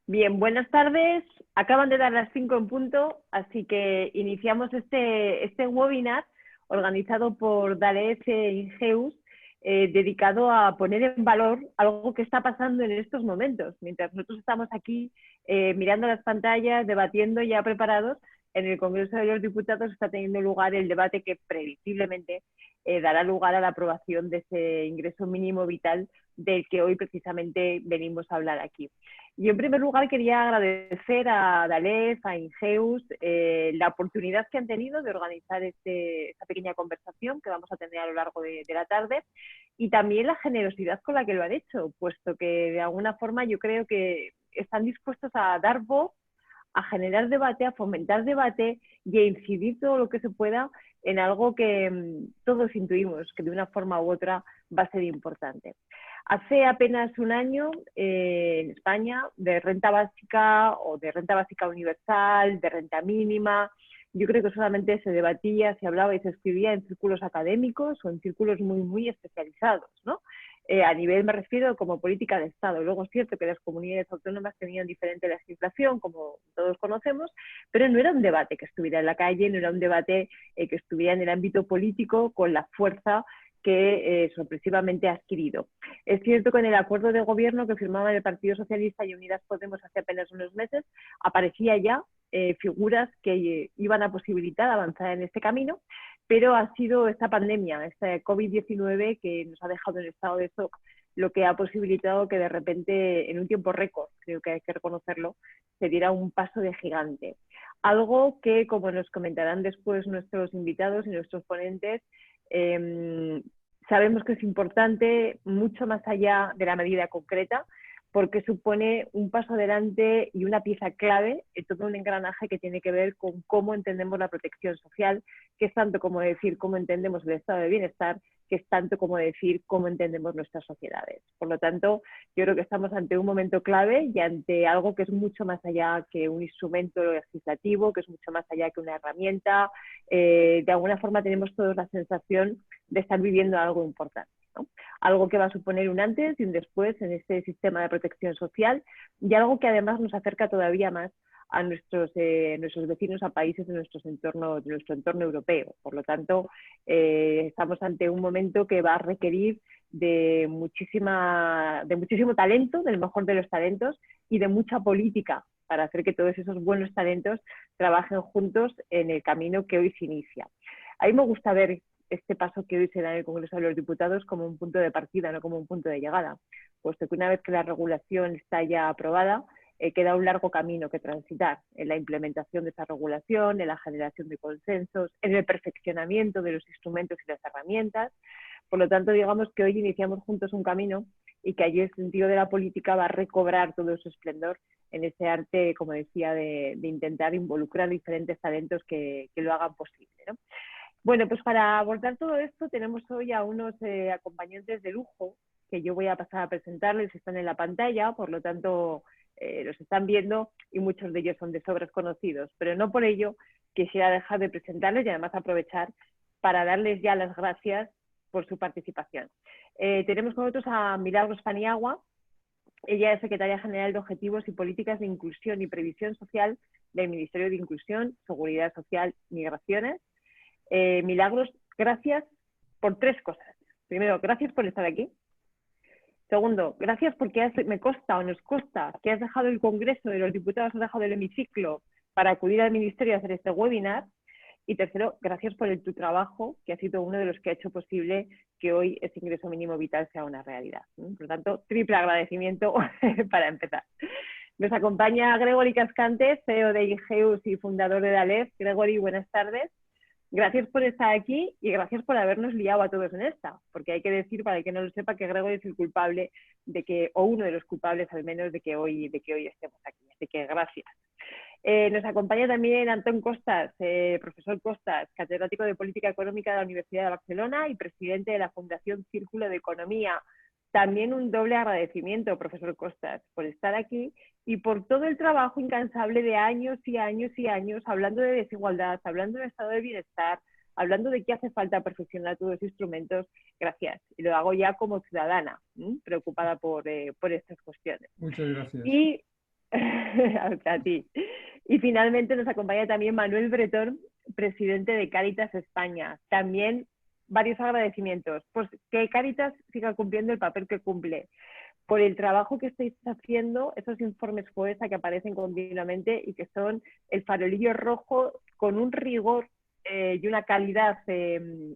Bien, buenas tardes. Acaban de dar las 5 en punto, así que iniciamos este webinar organizado por Dalef e Ingeus, dedicado a poner en valor algo que está pasando en estos momentos. Mientras nosotros estamos aquí mirando las pantallas, debatiendo ya preparados, en el Congreso de los Diputados está teniendo lugar el debate que previsiblemente dará lugar a la aprobación de ese ingreso mínimo vital del que hoy precisamente venimos a hablar aquí. Yo, en primer lugar, quería agradecer a Dalef, a Ingeus, la oportunidad que han tenido de organizar esta pequeña conversación que vamos a tener a lo largo de la tarde, y también la generosidad con la que lo han hecho, puesto que de alguna forma yo creo que están dispuestos a dar voz, a generar debate, a fomentar debate y a incidir todo lo que se pueda en algo que todos intuimos que de una forma u otra va a ser importante. Hace apenas un año en España, de renta básica o de renta básica universal, de renta mínima, yo creo que solamente se debatía, se hablaba y se escribía en círculos académicos o en círculos muy especializados, ¿no? A nivel, me refiero, como política de Estado. Luego es cierto que las comunidades autónomas tenían diferente legislación, como todos conocemos, pero no era un debate que estuviera en la calle, no era un debate que estuviera en el ámbito político con la fuerza que sorpresivamente ha adquirido. Es cierto que en el acuerdo de gobierno que firmaban el Partido Socialista y Unidas Podemos hace apenas unos meses, aparecía ya figuras que iban a posibilitar avanzar en este camino, pero ha sido esta pandemia, esta COVID-19, que nos ha dejado en estado de shock, lo que ha posibilitado que de repente, en un tiempo récord, creo que hay que reconocerlo, se diera un paso de gigante. Algo que, como nos comentarán después nuestros invitados y nuestros ponentes, sabemos que es importante mucho más allá de la medida concreta, porque supone un paso adelante y una pieza clave en todo un engranaje que tiene que ver con cómo entendemos la protección social, que es tanto como decir cómo entendemos el estado de bienestar, que es tanto como decir cómo entendemos nuestras sociedades. Por lo tanto, yo creo que estamos ante un momento clave y ante algo que es mucho más allá que un instrumento legislativo, que es mucho más allá que una herramienta. De alguna forma tenemos todos la sensación de estar viviendo algo importante, ¿no? Algo que va a suponer un antes y un después en este sistema de protección social, y algo que además nos acerca todavía más a nuestros vecinos, a países de nuestro entorno europeo. Por lo tanto, estamos ante un momento que va a requerir de muchísimo talento, del mejor de los talentos, y de mucha política para hacer que todos esos buenos talentos trabajen juntos en el camino que hoy se inicia. A mí me gusta ver este paso que hoy se da en el Congreso de los Diputados como un punto de partida, no como un punto de llegada, puesto que una vez que la regulación está ya aprobada, queda un largo camino que transitar en la implementación de esa regulación, en la generación de consensos, en el perfeccionamiento de los instrumentos y las herramientas. Por lo tanto, digamos que hoy iniciamos juntos un camino y que allí el sentido de la política va a recobrar todo su esplendor en ese arte, como decía, de intentar involucrar diferentes talentos que lo hagan posible, ¿no? Bueno, pues para abordar todo esto tenemos hoy a unos acompañantes de lujo que yo voy a pasar a presentarles, están en la pantalla, por lo tanto los están viendo y muchos de ellos son de sobras conocidos, pero no por ello quisiera dejar de presentarles y además aprovechar para darles ya las gracias por su participación. Tenemos con nosotros a Milagros Paniagua. Ella es secretaria general de Objetivos y Políticas de Inclusión y Previsión Social del Ministerio de Inclusión, Seguridad Social y Migraciones. Milagros, gracias por tres cosas. Primero, gracias por estar aquí. Segundo, gracias porque me consta o nos consta que has dejado el Congreso de los Diputados, has dejado el hemiciclo para acudir al Ministerio a hacer este webinar. Y tercero, gracias por tu trabajo, que ha sido uno de los que ha hecho posible que hoy ese ingreso mínimo vital sea una realidad. Por lo tanto, triple agradecimiento para empezar. Nos acompaña Gregory Cascante, CEO de Ingeus y fundador de Dalef. Gregory, buenas tardes. Gracias por estar aquí y gracias por habernos liado a todos en esta, porque hay que decir, para el que no lo sepa, que Gregory es el culpable de que, o uno de los culpables al menos, de que hoy estemos aquí. Así que gracias. Nos acompaña también Antón Costas, profesor Costas, catedrático de Política Económica de la Universidad de Barcelona y presidente de la Fundación Círculo de Economía. También un doble agradecimiento, profesor Costas, por estar aquí y por todo el trabajo incansable de años y años y años hablando de desigualdad, hablando de estado de bienestar, hablando de que hace falta perfeccionar todos los instrumentos. Gracias. Y lo hago ya como ciudadana, preocupada por estas cuestiones. Muchas gracias. Y A ti. Y finalmente nos acompaña también Manuel Bretón, presidente de Cáritas España. También varios agradecimientos. Pues que Cáritas siga cumpliendo el papel que cumple, por el trabajo que estáis haciendo, esos informes FOESA que aparecen continuamente y que son el farolillo rojo con un rigor y una calidad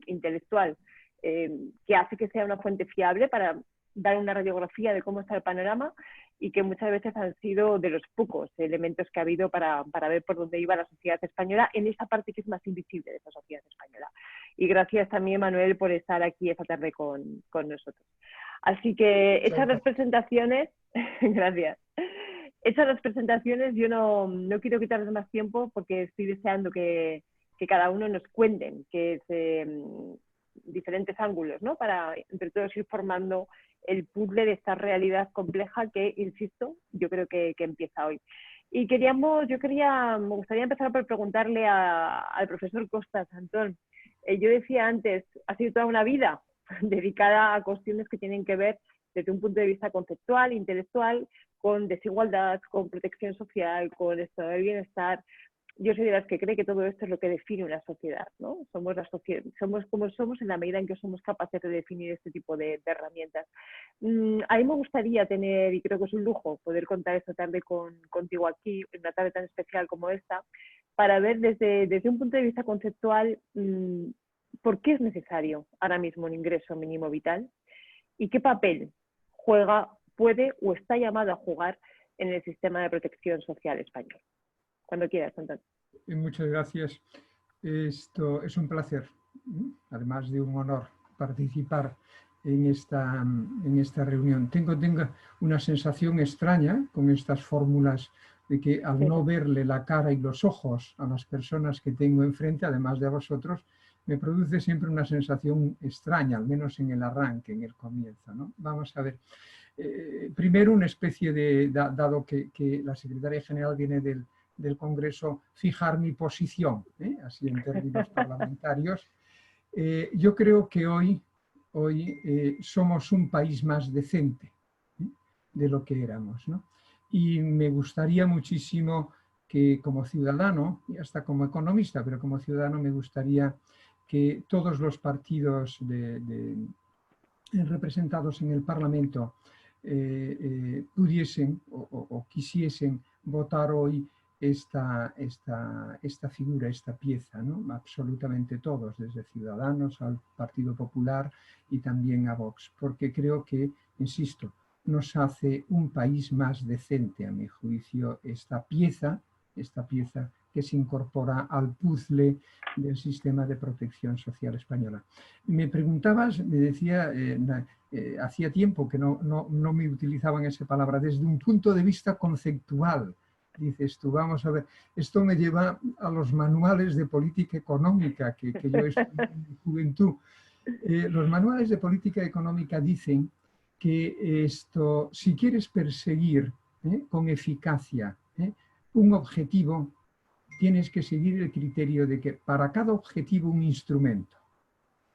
intelectual que hace que sea una fuente fiable para dar una radiografía de cómo está el panorama y que muchas veces han sido de los pocos elementos que ha habido para ver por dónde iba la sociedad española en esa parte que es más invisible de esa sociedad española. Y gracias también, Manuel, por estar aquí esta tarde con nosotros. Así que hechas las presentaciones, gracias. Hechas las presentaciones, yo no quiero quitarles más tiempo porque estoy deseando que cada uno nos cuenten que es diferentes ángulos, ¿no? Para entre todos ir formando el puzzle de esta realidad compleja que, insisto, yo creo que empieza hoy. Y me gustaría empezar por preguntarle al profesor Costas, Antón. Yo decía antes, ha sido toda una vida dedicada a cuestiones que tienen que ver desde un punto de vista conceptual, intelectual, con desigualdad, con protección social, con estado de bienestar. Yo soy de las que cree que todo esto es lo que define una sociedad, ¿no? Somos como somos en la medida en que somos capaces de definir este tipo de herramientas. A mí me gustaría tener, y creo que es un lujo, poder contar esta tarde contigo aquí, en una tarde tan especial como esta, para ver desde un punto de vista conceptual por qué es necesario ahora mismo un ingreso mínimo vital y qué papel puede o está llamado a jugar en el sistema de protección social español. Cuando quieras, Antonio. Muchas gracias. Esto es un placer, además de un honor, participar en esta reunión. Tengo una sensación extraña con estas fórmulas de que al no verle la cara y los ojos a las personas que tengo enfrente, además de a vosotros, me produce siempre una sensación extraña, al menos en el arranque, en el comienzo, ¿no? Vamos a ver. Primero, una especie de, dado que la secretaria general viene del Congreso, fijar mi posición, así en términos parlamentarios. Yo creo que hoy somos un país más decente de lo que éramos, ¿no? Y me gustaría muchísimo que como ciudadano, y hasta como economista, pero como ciudadano me gustaría que todos los partidos representados en el Parlamento pudiesen o quisiesen votar hoy esta figura, esta pieza, ¿no? Absolutamente todos, desde Ciudadanos al Partido Popular y también a Vox, porque creo que, insisto, nos hace un país más decente, a mi juicio, esta pieza que se incorpora al puzzle del sistema de protección social española. Me preguntabas, me decía, hacía tiempo que no me utilizaban esa palabra, desde un punto de vista conceptual. Dices tú, vamos a ver, esto me lleva a los manuales de política económica que yo estudié en mi juventud. Los manuales de política económica dicen que si quieres perseguir con eficacia un objetivo, tienes que seguir el criterio de que para cada objetivo un instrumento.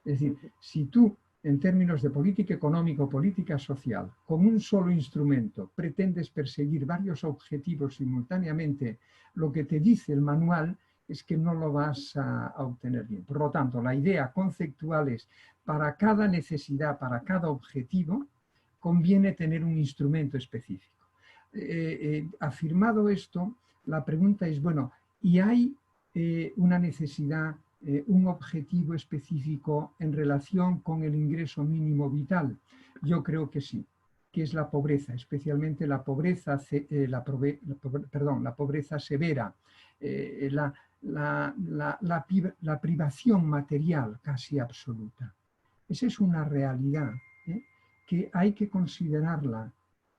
Es decir, si tú, en términos de política económica o política social, con un solo instrumento pretendes perseguir varios objetivos simultáneamente, lo que te dice el manual es que no lo vas a obtener bien. Por lo tanto, la idea conceptual es, para cada necesidad, para cada objetivo, conviene tener un instrumento específico. Afirmado esto, la pregunta es, bueno, ¿y hay una necesidad, un objetivo específico en relación con el ingreso mínimo vital? Yo creo que sí, que es la pobreza, especialmente la pobreza severa, la privación material casi absoluta. Esa es una realidad que hay que considerarla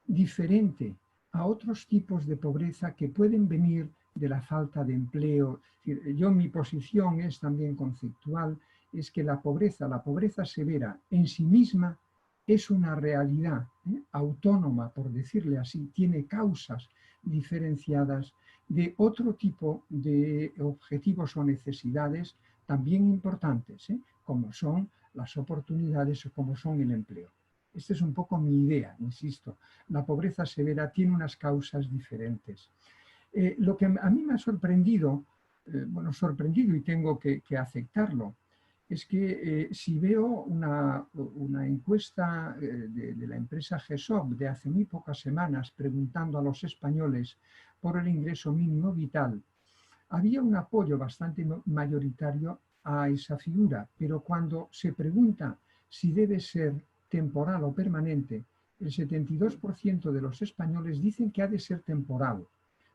diferente a otros tipos de pobreza que pueden venir de la falta de empleo. Mi posición es también conceptual, es que la pobreza severa en sí misma es una realidad autónoma, por decirle así, tiene causas diferenciadas de otro tipo de objetivos o necesidades también importantes, como son las oportunidades o como son el empleo. Esta es un poco mi idea, insisto. La pobreza severa tiene unas causas diferentes. Lo que a mí me ha sorprendido, bueno, sorprendido y tengo que aceptarlo, es que si veo una encuesta de la empresa GESOP de hace muy pocas semanas preguntando a los españoles por el ingreso mínimo vital, había un apoyo bastante mayoritario a esa figura, pero cuando se pregunta si debe ser temporal o permanente, el 72% de los españoles dicen que ha de ser temporal,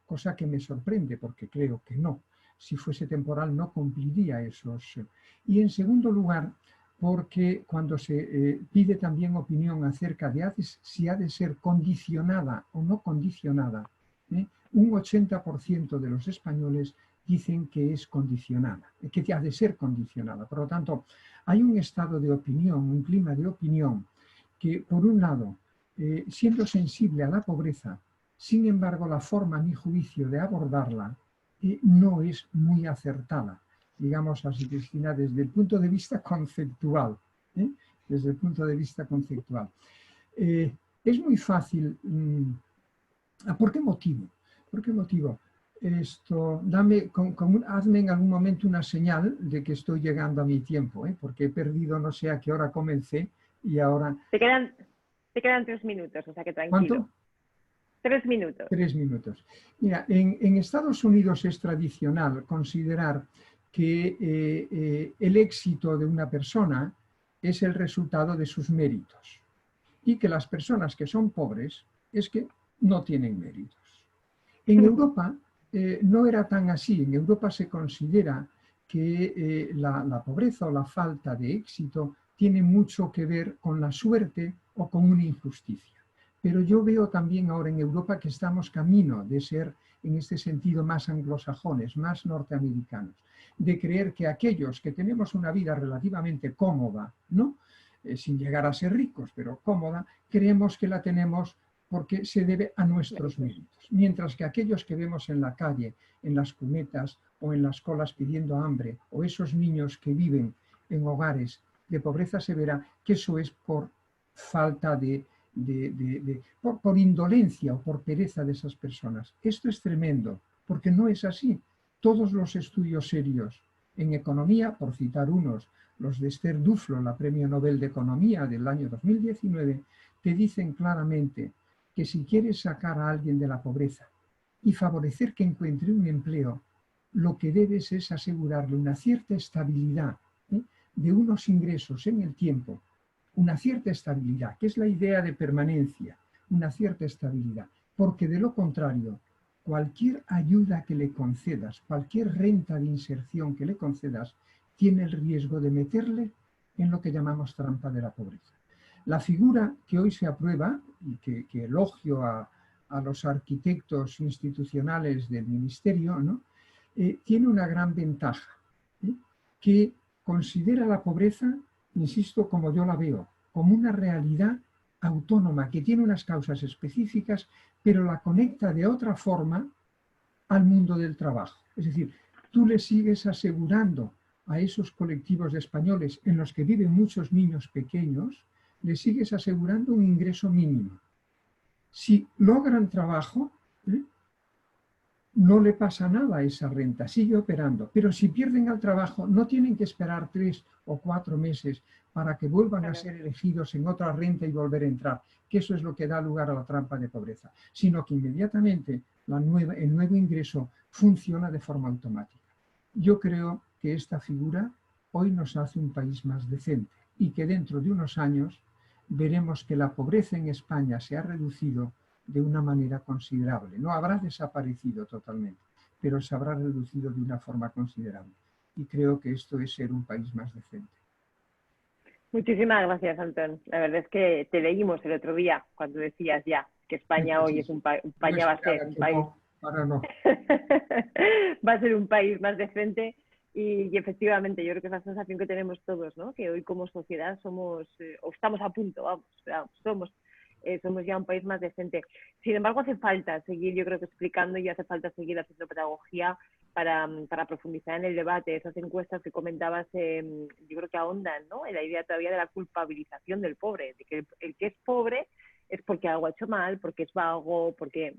cosa que me sorprende porque creo que no. Si fuese temporal no cumpliría esos. Y en segundo lugar, porque cuando se pide también opinión acerca de si ha de ser condicionada o no condicionada, un 80% de los españoles dicen que es condicionada, que ha de ser condicionada. Por lo tanto, hay un estado de opinión, un clima de opinión que, por un lado, siendo sensible a la pobreza, sin embargo, la forma, a mi juicio, de abordarla no es muy acertada, digamos así, Cristina, desde el punto de vista conceptual. Desde el punto de vista conceptual. Es muy fácil. ¿Por qué motivo? ¿Por qué motivo? Hazme en algún momento una señal de que estoy llegando a mi tiempo, porque he perdido no sé a qué hora comencé y ahora... Te quedan 3 minutos, o sea que tranquilo. ¿Cuánto? 3 minutos. 3 minutos. Mira, en Estados Unidos es tradicional considerar que el éxito de una persona es el resultado de sus méritos y que las personas que son pobres es que no tienen méritos. En Europa no era tan así. En Europa se considera que la pobreza o la falta de éxito tiene mucho que ver con la suerte o con una injusticia. Pero yo veo también ahora en Europa que estamos camino de ser, en este sentido, más anglosajones, más norteamericanos, de creer que aquellos que tenemos una vida relativamente cómoda, ¿no? Sin llegar a ser ricos, pero cómoda, creemos que la tenemos porque se debe a nuestros méritos. Mientras que aquellos que vemos en la calle, en las cunetas o en las colas pidiendo hambre, o esos niños que viven en hogares de pobreza severa, que eso es por falta por indolencia o por pereza de esas personas. Esto es tremendo, porque no es así. Todos los estudios serios en economía, por citar unos, los de Esther Duflo, la Premio Nobel de Economía del año 2019, te dicen claramente que si quieres sacar a alguien de la pobreza y favorecer que encuentre un empleo, lo que debes es asegurarle una cierta estabilidad de unos ingresos en el tiempo, una cierta estabilidad, que es la idea de permanencia, una cierta estabilidad, porque de lo contrario, cualquier ayuda que le concedas, cualquier renta de inserción que le concedas, tiene el riesgo de meterle en lo que llamamos trampa de la pobreza. La figura que hoy se aprueba, y que elogio a los arquitectos institucionales del Ministerio, ¿no? Tiene una gran ventaja, que considera la pobreza, insisto, como yo la veo, como una realidad autónoma que tiene unas causas específicas, pero la conecta de otra forma al mundo del trabajo. Es decir, tú le sigues asegurando a esos colectivos de españoles en los que viven muchos niños pequeños, le sigues asegurando un ingreso mínimo. Si logran trabajo, no le pasa nada a esa renta, sigue operando. Pero si pierden el trabajo, no tienen que esperar 3 o 4 meses para que vuelvan a ser elegidos en otra renta y volver a entrar, que eso es lo que da lugar a la trampa de pobreza, sino que inmediatamente el nuevo ingreso funciona de forma automática. Yo creo que esta figura hoy nos hace un país más decente y que dentro de unos años veremos que la pobreza en España se ha reducido de una manera considerable. No habrá desaparecido totalmente, pero se habrá reducido de una forma considerable. Y creo que esto es ser un país más decente. Muchísimas gracias, Antón. La verdad es que te leímos el otro día cuando decías ya que España hoy es España va a ser un país. Ahora no. Va a ser un país más decente y efectivamente yo creo que es la sensación que tenemos todos, ¿no? Que hoy como sociedad somos, o estamos a punto, somos somos ya un país más decente. Sin embargo, hace falta seguir, yo creo que explicando, y hace falta seguir haciendo pedagogía para profundizar en el debate. Esas encuestas que comentabas, yo creo que ahondan, ¿no?, en la idea todavía de la culpabilización del pobre, de que el que es pobre es porque algo ha hecho mal, porque es vago, porque...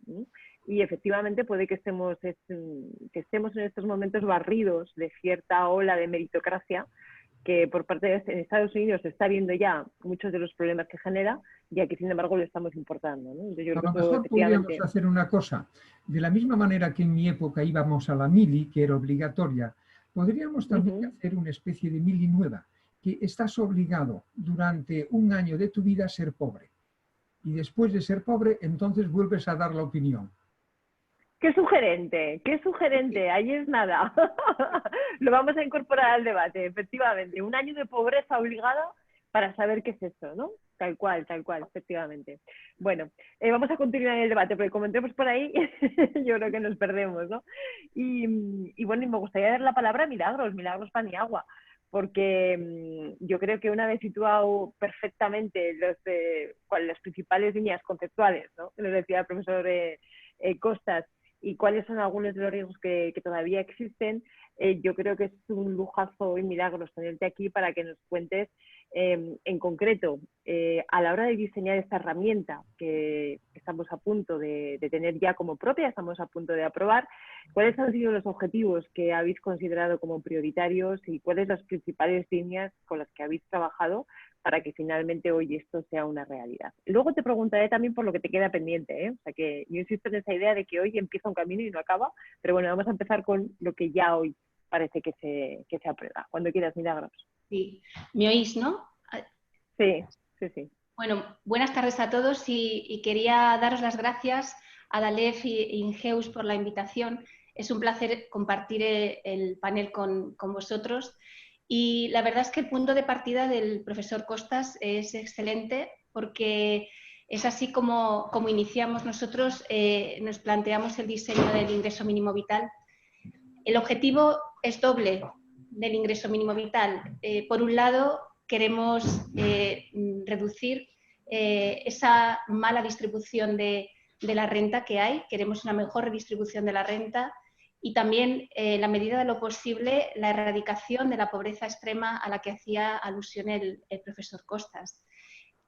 Y efectivamente puede que estemos en estos momentos barridos de cierta ola de meritocracia, que por parte de Estados Unidos se está viendo ya muchos de los problemas que genera, y aquí sin embargo lo estamos importando, ¿no? Entonces, yo A creo lo que eso, mejor podríamos efectivamente... hacer una cosa. De la misma manera que en mi época íbamos a la mili, que era obligatoria, podríamos también hacer una especie de mili nueva, que estás obligado durante un año de tu vida a ser pobre. Y después de ser pobre, entonces vuelves a dar la opinión. ¡Qué sugerente! ¡Qué sugerente! Ahí es nada. Lo vamos a incorporar al debate, efectivamente. Un año de pobreza obligada para saber qué es esto, ¿no? Tal cual, efectivamente. Bueno, vamos a continuar el debate, porque como entremos por ahí, yo creo que nos perdemos, ¿no? Y bueno, y me gustaría dar la palabra a Milagros Paniagua, porque yo creo que una vez situado perfectamente las principales líneas conceptuales, ¿no?, que nos decía el profesor Costas, y cuáles son algunos de los riesgos que todavía existen, yo creo que es un lujazo y Milagros tenerte aquí para que nos cuentes en concreto, a la hora de diseñar esta herramienta que estamos a punto de tener ya como propia, estamos a punto de aprobar, cuáles han sido los objetivos que habéis considerado como prioritarios y cuáles las principales líneas con las que habéis trabajado para que finalmente hoy esto sea una realidad. Luego te preguntaré también por lo que te queda pendiente, ¿eh? O sea que yo insisto en esa idea de que hoy empieza un camino y no acaba, pero bueno, vamos a empezar con lo que ya hoy parece que se aprueba. Cuando quieras, Milagros. Sí, ¿me oís, no? Sí, sí, sí. Bueno, buenas tardes a todos y quería daros las gracias a Dalef y Ingeus por la invitación. Es un placer compartir el panel con vosotros. Y la verdad es que el punto de partida del profesor Costas es excelente porque es así como iniciamos nosotros, nos planteamos el diseño del ingreso mínimo vital. El objetivo es doble del ingreso mínimo vital. Por un lado, queremos reducir esa mala distribución de la renta que hay, queremos una mejor redistribución de la renta y también, en la medida de lo posible, la erradicación de la pobreza extrema a la que hacía alusión el profesor Costas.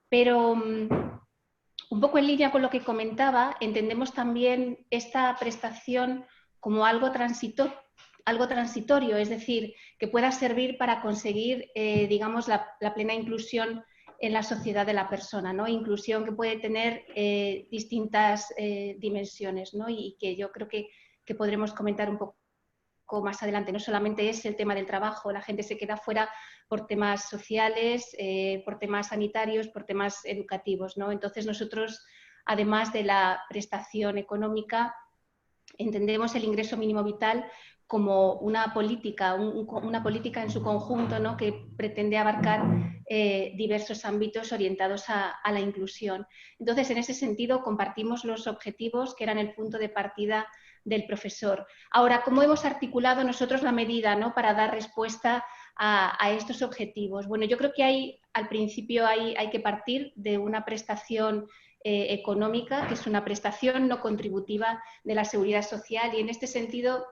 Pero, un poco en línea con lo que comentaba, entendemos también esta prestación como algo transitorio, es decir, que pueda servir para conseguir, digamos, la plena inclusión en la sociedad de la persona, ¿no? Inclusión que puede tener distintas dimensiones, ¿no? Y que yo creo que podremos comentar un poco más adelante. No solamente es el tema del trabajo, la gente se queda fuera por temas sociales, por temas sanitarios, por temas educativos, ¿no? Entonces nosotros, además de la prestación económica, entendemos el ingreso mínimo vital como una política en su conjunto, ¿no?, que pretende abarcar diversos ámbitos orientados a la inclusión. Entonces, en ese sentido, compartimos los objetivos que eran el punto de partida del profesor. Ahora, ¿cómo hemos articulado nosotros la medida, ¿no?, para dar respuesta a estos objetivos? Bueno, yo creo que al principio hay que partir de una prestación económica, que es una prestación no contributiva de la seguridad social, y en este sentido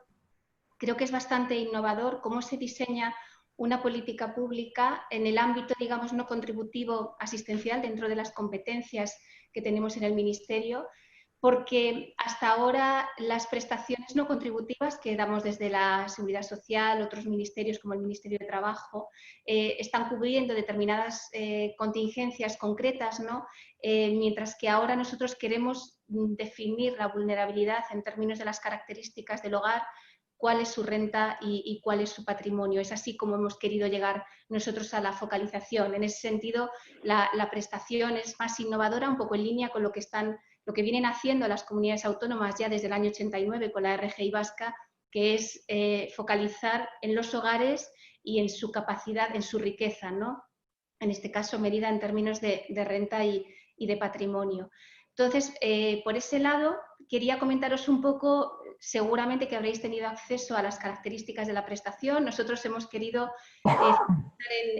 creo que es bastante innovador cómo se diseña una política pública en el ámbito, digamos, no contributivo asistencial dentro de las competencias que tenemos en el Ministerio, porque hasta ahora las prestaciones no contributivas que damos desde la Seguridad Social, otros ministerios como el Ministerio de Trabajo, están cubriendo determinadas contingencias concretas, ¿no? Mientras que ahora nosotros queremos definir la vulnerabilidad en términos de las características del hogar, cuál es su renta y cuál es su patrimonio. Es así como hemos querido llegar nosotros a la focalización. En ese sentido, la prestación es más innovadora, un poco en línea con lo que vienen haciendo las comunidades autónomas ya desde el año 89 con la RGI vasca, que es focalizar en los hogares y en su capacidad, en su riqueza, ¿no? En este caso, medida en términos de renta y de patrimonio. Entonces, por ese lado, quería comentaros un poco, seguramente que habréis tenido acceso a las características de la prestación. Nosotros hemos querido estar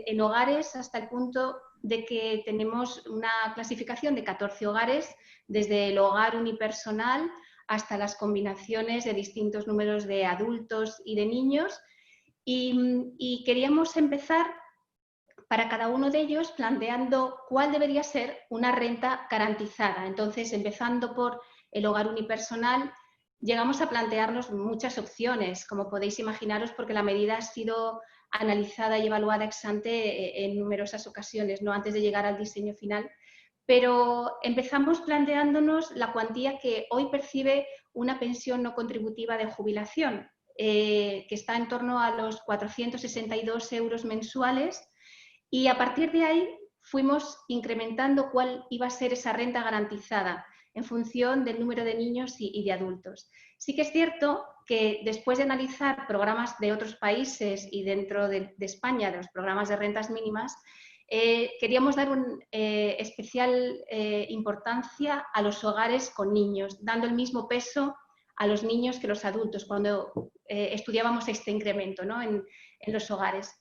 en hogares hasta el punto de que tenemos una clasificación de 14 hogares, desde el hogar unipersonal hasta las combinaciones de distintos números de adultos y de niños. Y queríamos empezar para cada uno de ellos planteando cuál debería ser una renta garantizada. Entonces, empezando por el hogar unipersonal, llegamos a plantearnos muchas opciones, como podéis imaginaros, porque la medida ha sido analizada y evaluada ex ante en numerosas ocasiones, ¿no? Antes de llegar al diseño final. Pero empezamos planteándonos la cuantía que hoy percibe una pensión no contributiva de jubilación, que está en torno a los 462 euros mensuales, y a partir de ahí fuimos incrementando cuál iba a ser esa renta garantizada en función del número de niños y de adultos. Sí que es cierto que después de analizar programas de otros países y dentro de España, de los programas de rentas mínimas, queríamos dar una especial importancia a los hogares con niños, dando el mismo peso a los niños que los adultos, cuando estudiábamos este incremento, ¿no? en los hogares.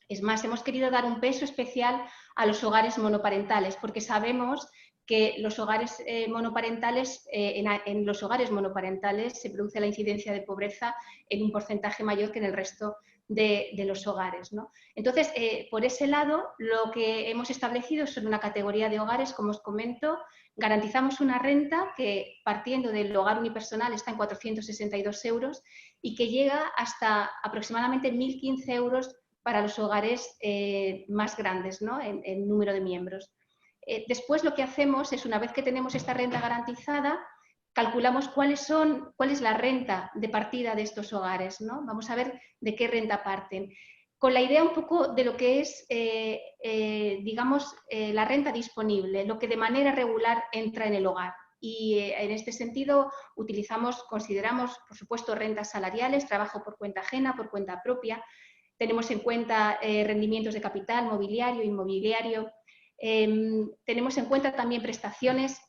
Es más, hemos querido dar un peso especial a los hogares monoparentales, porque sabemos que los hogares monoparentales, en los hogares monoparentales se produce la incidencia de pobreza en un porcentaje mayor que en el resto de los hogares, ¿no? Entonces, por ese lado, lo que hemos establecido son una categoría de hogares, como os comento. Garantizamos una renta que, partiendo del hogar unipersonal, está en 462 euros y que llega hasta aproximadamente 1.015 euros para los hogares más grandes, ¿no? en número de miembros. Después lo que hacemos es, una vez que tenemos esta renta garantizada, calculamos cuál es la renta de partida de estos hogares, ¿no? Vamos a ver de qué renta parten. Con la idea un poco de lo que es, digamos, la renta disponible, lo que de manera regular entra en el hogar. Y en este sentido consideramos, por supuesto, rentas salariales, trabajo por cuenta ajena, por cuenta propia. Tenemos en cuenta rendimientos de capital, mobiliario, inmobiliario. Tenemos en cuenta también prestaciones.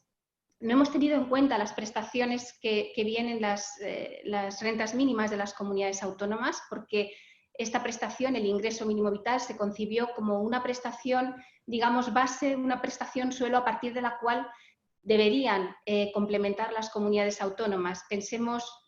No hemos tenido en cuenta las prestaciones que vienen las rentas mínimas de las comunidades autónomas, porque esta prestación, el ingreso mínimo vital, se concibió como una prestación, digamos, base, una prestación suelo a partir de la cual deberían complementar las comunidades autónomas. Pensemos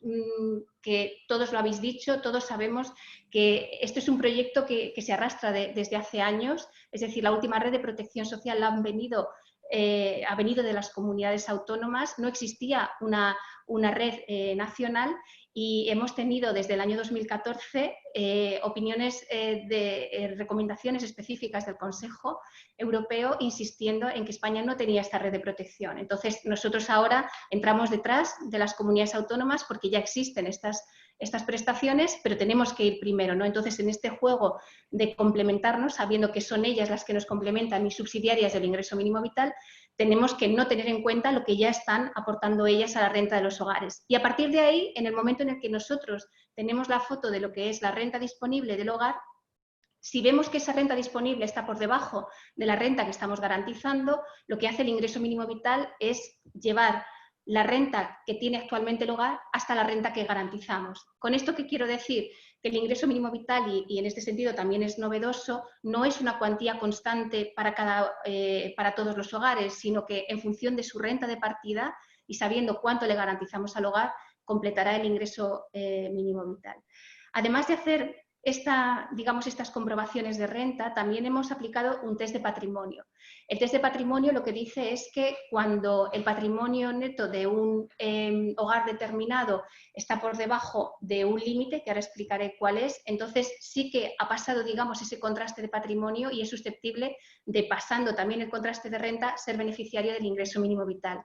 que todos lo habéis dicho, todos sabemos que esto es un proyecto que se arrastra desde hace años, es decir, la última red de protección social ha venido de las comunidades autónomas, no existía una red nacional y hemos tenido desde el año 2014 opiniones de recomendaciones específicas del Consejo Europeo insistiendo en que España no tenía esta red de protección. Entonces, nosotros ahora entramos detrás de las comunidades autónomas porque ya existen estas prestaciones, pero tenemos que ir primero, ¿no? Entonces, en este juego de complementarnos, sabiendo que son ellas las que nos complementan y subsidiarias del ingreso mínimo vital, tenemos que no tener en cuenta lo que ya están aportando ellas a la renta de los hogares. Y a partir de ahí, en el momento en el que nosotros tenemos la foto de lo que es la renta disponible del hogar, si vemos que esa renta disponible está por debajo de la renta que estamos garantizando, lo que hace el ingreso mínimo vital es llevar la renta que tiene actualmente el hogar hasta la renta que garantizamos. ¿Con esto qué quiero decir? Que el ingreso mínimo vital, y en este sentido también es novedoso, no es una cuantía constante para todos los hogares, sino que en función de su renta de partida y sabiendo cuánto le garantizamos al hogar, completará el ingreso mínimo vital. Además de hacer estas comprobaciones de renta, también hemos aplicado un test de patrimonio. El test de patrimonio lo que dice es que cuando el patrimonio neto de un hogar determinado está por debajo de un límite, que ahora explicaré cuál es, entonces sí que ha pasado, digamos, ese contraste de patrimonio y es susceptible de, pasando también el contraste de renta, ser beneficiario del ingreso mínimo vital.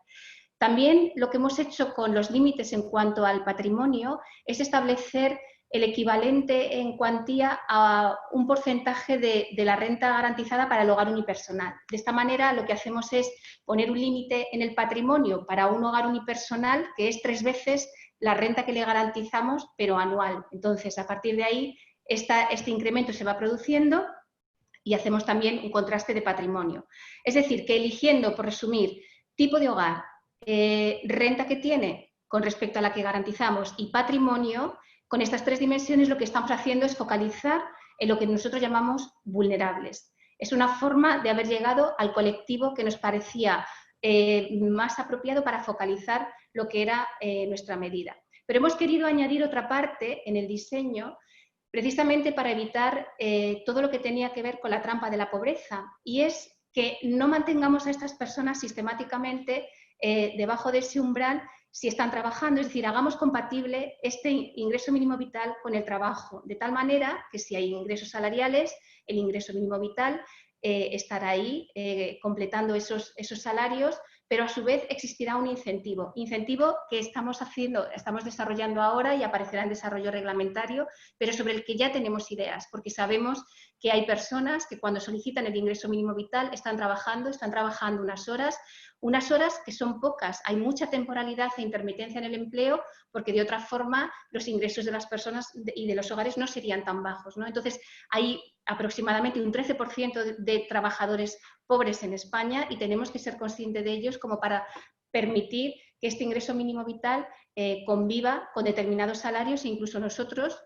También lo que hemos hecho con los límites en cuanto al patrimonio es establecer el equivalente en cuantía a un porcentaje de la renta garantizada para el hogar unipersonal. De esta manera, lo que hacemos es poner un límite en el patrimonio para un hogar unipersonal que es 3 veces la renta que le garantizamos, pero anual. Entonces, a partir de ahí, este incremento se va produciendo y hacemos también un contraste de patrimonio. Es decir, que eligiendo, por resumir, tipo de hogar, renta que tiene con respecto a la que garantizamos y patrimonio, con estas 3 dimensiones lo que estamos haciendo es focalizar en lo que nosotros llamamos vulnerables. Es una forma de haber llegado al colectivo que nos parecía más apropiado para focalizar lo que era nuestra medida. Pero hemos querido añadir otra parte en el diseño precisamente para evitar todo lo que tenía que ver con la trampa de la pobreza, y es que no mantengamos a estas personas sistemáticamente debajo de ese umbral si están trabajando, es decir, hagamos compatible este ingreso mínimo vital con el trabajo, de tal manera que si hay ingresos salariales, el ingreso mínimo vital estará ahí completando esos salarios, pero a su vez existirá un incentivo que estamos desarrollando ahora y aparecerá en desarrollo reglamentario, pero sobre el que ya tenemos ideas, porque sabemos que hay personas que cuando solicitan el ingreso mínimo vital están trabajando unas horas que son pocas. Hay mucha temporalidad e intermitencia en el empleo, porque de otra forma los ingresos de las personas y de los hogares no serían tan bajos, ¿no? Entonces, hay aproximadamente un 13% de trabajadores pobres en España y tenemos que ser conscientes de ellos como para permitir que este ingreso mínimo vital conviva con determinados salarios e incluso nosotros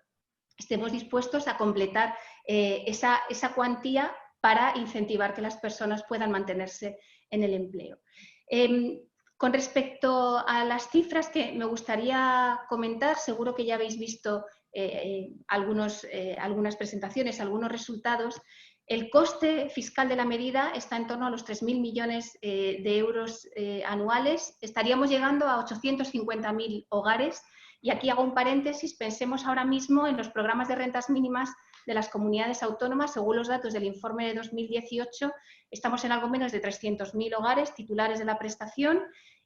estemos dispuestos a completar esa cuantía para incentivar que las personas puedan mantenerse en el empleo. Con respecto a las cifras que me gustaría comentar, seguro que ya habéis visto algunas presentaciones, algunos resultados. El coste fiscal de la medida está en torno a los 3.000 millones de euros anuales. Estaríamos llegando a 850.000 hogares. Y aquí hago un paréntesis, pensemos ahora mismo en los programas de rentas mínimas de las comunidades autónomas. Según los datos del informe de 2018, estamos en algo menos de 300.000 hogares titulares de la prestación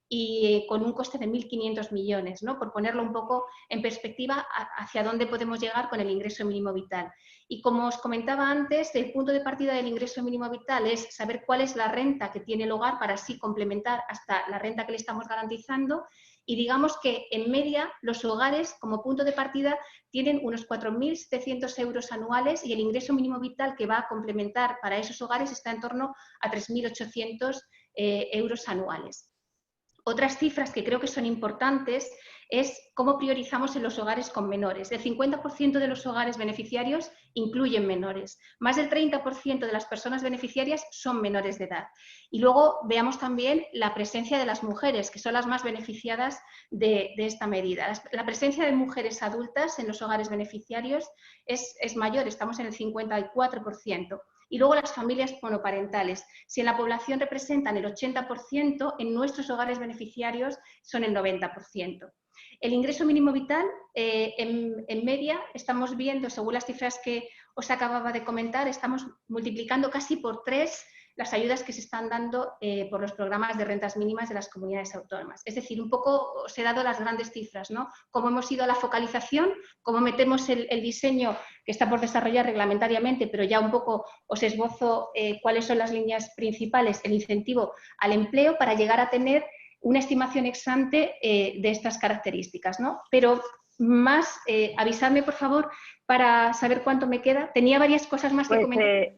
y con un coste de 1.500 millones, ¿no? Por ponerlo un poco en perspectiva hacia dónde podemos llegar con el ingreso mínimo vital. Y como os comentaba antes, el punto de partida del ingreso mínimo vital es saber cuál es la renta que tiene el hogar para así complementar hasta la renta que le estamos garantizando. Y digamos que en media los hogares como punto de partida tienen unos 4.700 euros anuales y el ingreso mínimo vital que va a complementar para esos hogares está en torno a 3.800 euros anuales. Otras cifras que creo que son importantes es cómo priorizamos en los hogares con menores. El 50% de los hogares beneficiarios incluyen menores. Más del 30% de las personas beneficiarias son menores de edad. Y luego veamos también la presencia de las mujeres, que son las más beneficiadas de esta medida. La presencia de mujeres adultas en los hogares beneficiarios es mayor, estamos en el 54%. Y luego las familias monoparentales. Si en la población representan el 80%, en nuestros hogares beneficiarios son el 90%. El ingreso mínimo vital, en media, estamos viendo, según las cifras que os acababa de comentar, estamos multiplicando casi por 3 las ayudas que se están dando por los programas de rentas mínimas de las comunidades autónomas. Es decir, un poco os he dado las grandes cifras, ¿no? Cómo hemos ido a la focalización, cómo metemos el diseño que está por desarrollar reglamentariamente, pero ya un poco os esbozo cuáles son las líneas principales, el incentivo al empleo para llegar a tener una estimación ex ante de estas características, ¿no? Pero más, avisadme por favor para saber cuánto me queda. Tenía varias cosas más que comentar.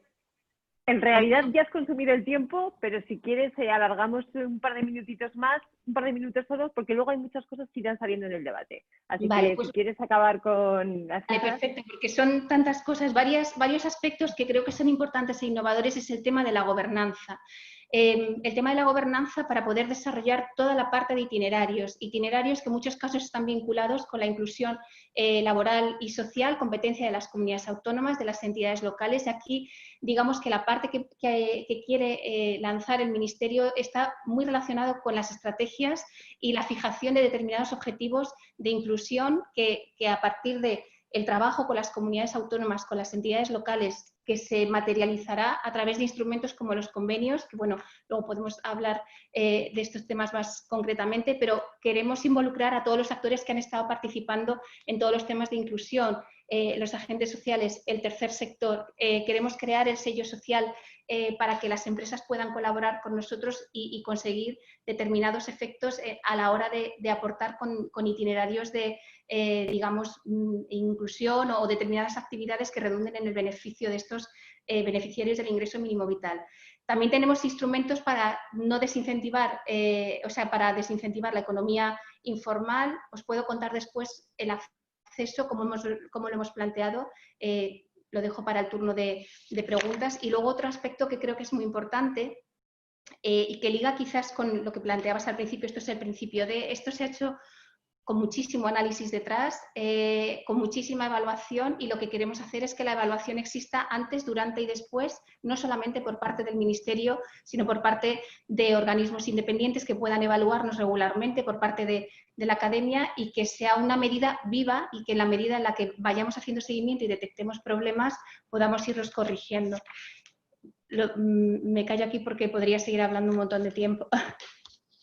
En realidad ya has consumido el tiempo, pero si quieres alargamos un par de minutitos más, un par de minutos solo, porque luego hay muchas cosas que irán saliendo en el debate. Así vale, que pues, si quieres acabar con las cifras... Vale, perfecto, porque son tantas cosas, varios aspectos que creo que son importantes e innovadores. Es el tema de la gobernanza. El tema de la gobernanza para poder desarrollar toda la parte de itinerarios que en muchos casos están vinculados con la inclusión laboral y social, competencia de las comunidades autónomas, de las entidades locales. Aquí, digamos que la parte que quiere lanzar el Ministerio está muy relacionado con las estrategias y la fijación de determinados objetivos de inclusión que a partir de el trabajo con las comunidades autónomas, con las entidades locales, que se materializará a través de instrumentos como los convenios, que bueno, luego podemos hablar de estos temas más concretamente, pero queremos involucrar a todos los actores que han estado participando en todos los temas de inclusión, los agentes sociales, el tercer sector. Queremos crear el sello social para que las empresas puedan colaborar con nosotros y conseguir determinados efectos a la hora de aportar con itinerarios de, digamos, inclusión o determinadas actividades que redunden en el beneficio de estos beneficiarios del ingreso mínimo vital. También tenemos instrumentos para no desincentivar, para desincentivar la economía informal. Os puedo contar después el acceso, como lo hemos planteado, lo dejo para el turno de preguntas. Y luego otro aspecto que creo que es muy importante y que liga quizás con lo que planteabas al principio, esto es el principio de, esto se ha hecho con muchísimo análisis detrás, con muchísima evaluación, y lo que queremos hacer es que la evaluación exista antes, durante y después, no solamente por parte del Ministerio, sino por parte de organismos independientes que puedan evaluarnos regularmente, por parte de la academia, y que sea una medida viva y que en la medida en la que vayamos haciendo seguimiento y detectemos problemas podamos irlos corrigiendo. Me callo aquí porque podría seguir hablando un montón de tiempo.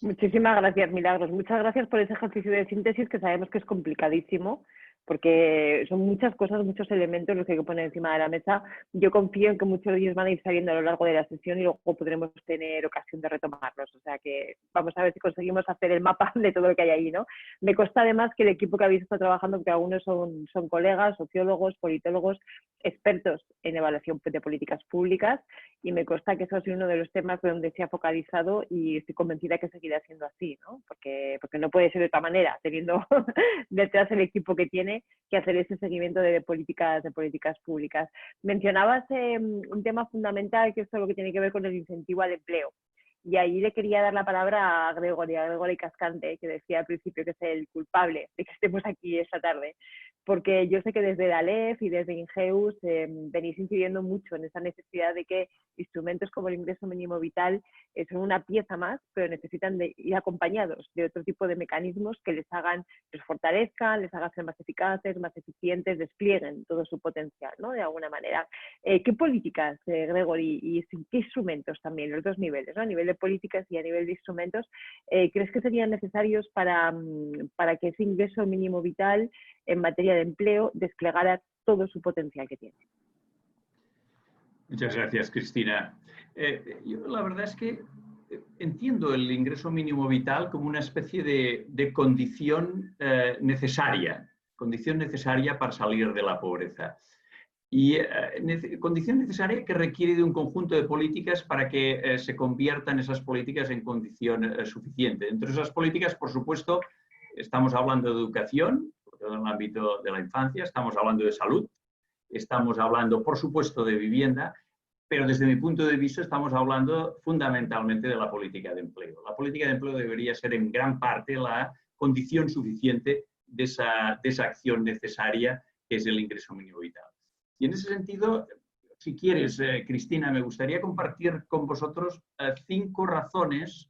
Muchísimas gracias, Milagros. Muchas gracias por ese ejercicio de síntesis que sabemos que es complicadísimo, porque son muchas cosas, muchos elementos los que hay que poner encima de la mesa. Yo confío en que muchos de ellos van a ir saliendo a lo largo de la sesión y luego podremos tener ocasión de retomarlos. O sea que vamos a ver si conseguimos hacer el mapa de todo lo que hay ahí, ¿no? Me consta además que el equipo que habéis estado trabajando, porque algunos son colegas, sociólogos, politólogos, expertos en evaluación de políticas públicas, y me consta que eso ha sido uno de los temas donde se ha focalizado, y estoy convencida que seguirá siendo así, ¿no? Porque no puede ser de otra manera, teniendo detrás el equipo que tiene, que hacer ese seguimiento de políticas públicas. Mencionabas un tema fundamental, que es todo lo que tiene que ver con el incentivo al empleo. Y ahí le quería dar la palabra a Gregory Cascante, que decía al principio que es el culpable de que estemos aquí esta tarde, porque yo sé que desde la LEF y desde Ingeus venís incidiendo mucho en esa necesidad de que instrumentos como el ingreso mínimo vital son una pieza más, pero necesitan de ir acompañados de otro tipo de mecanismos que les fortalezcan, les hagan ser más eficaces, más eficientes, desplieguen todo su potencial, ¿no? De alguna manera. ¿Qué políticas, Gregory, y qué instrumentos también, los dos niveles, ¿no? A nivel de políticas y a nivel de instrumentos, crees que serían necesarios para que ese ingreso mínimo vital en materia de empleo desplegara todo su potencial que tiene? Muchas gracias, Cristina. Yo la verdad es que entiendo el ingreso mínimo vital como una especie de condición necesaria para salir de la pobreza. Y condición necesaria que requiere de un conjunto de políticas para que se conviertan esas políticas en condición suficiente. Entre esas políticas, por supuesto, estamos hablando de educación, en el ámbito de la infancia, estamos hablando de salud, estamos hablando, por supuesto, de vivienda, pero desde mi punto de vista estamos hablando fundamentalmente de la política de empleo. La política de empleo debería ser en gran parte la condición suficiente de esa acción necesaria que es el ingreso mínimo vital. Y en ese sentido, si quieres, Cristina, me gustaría compartir con vosotros 5 razones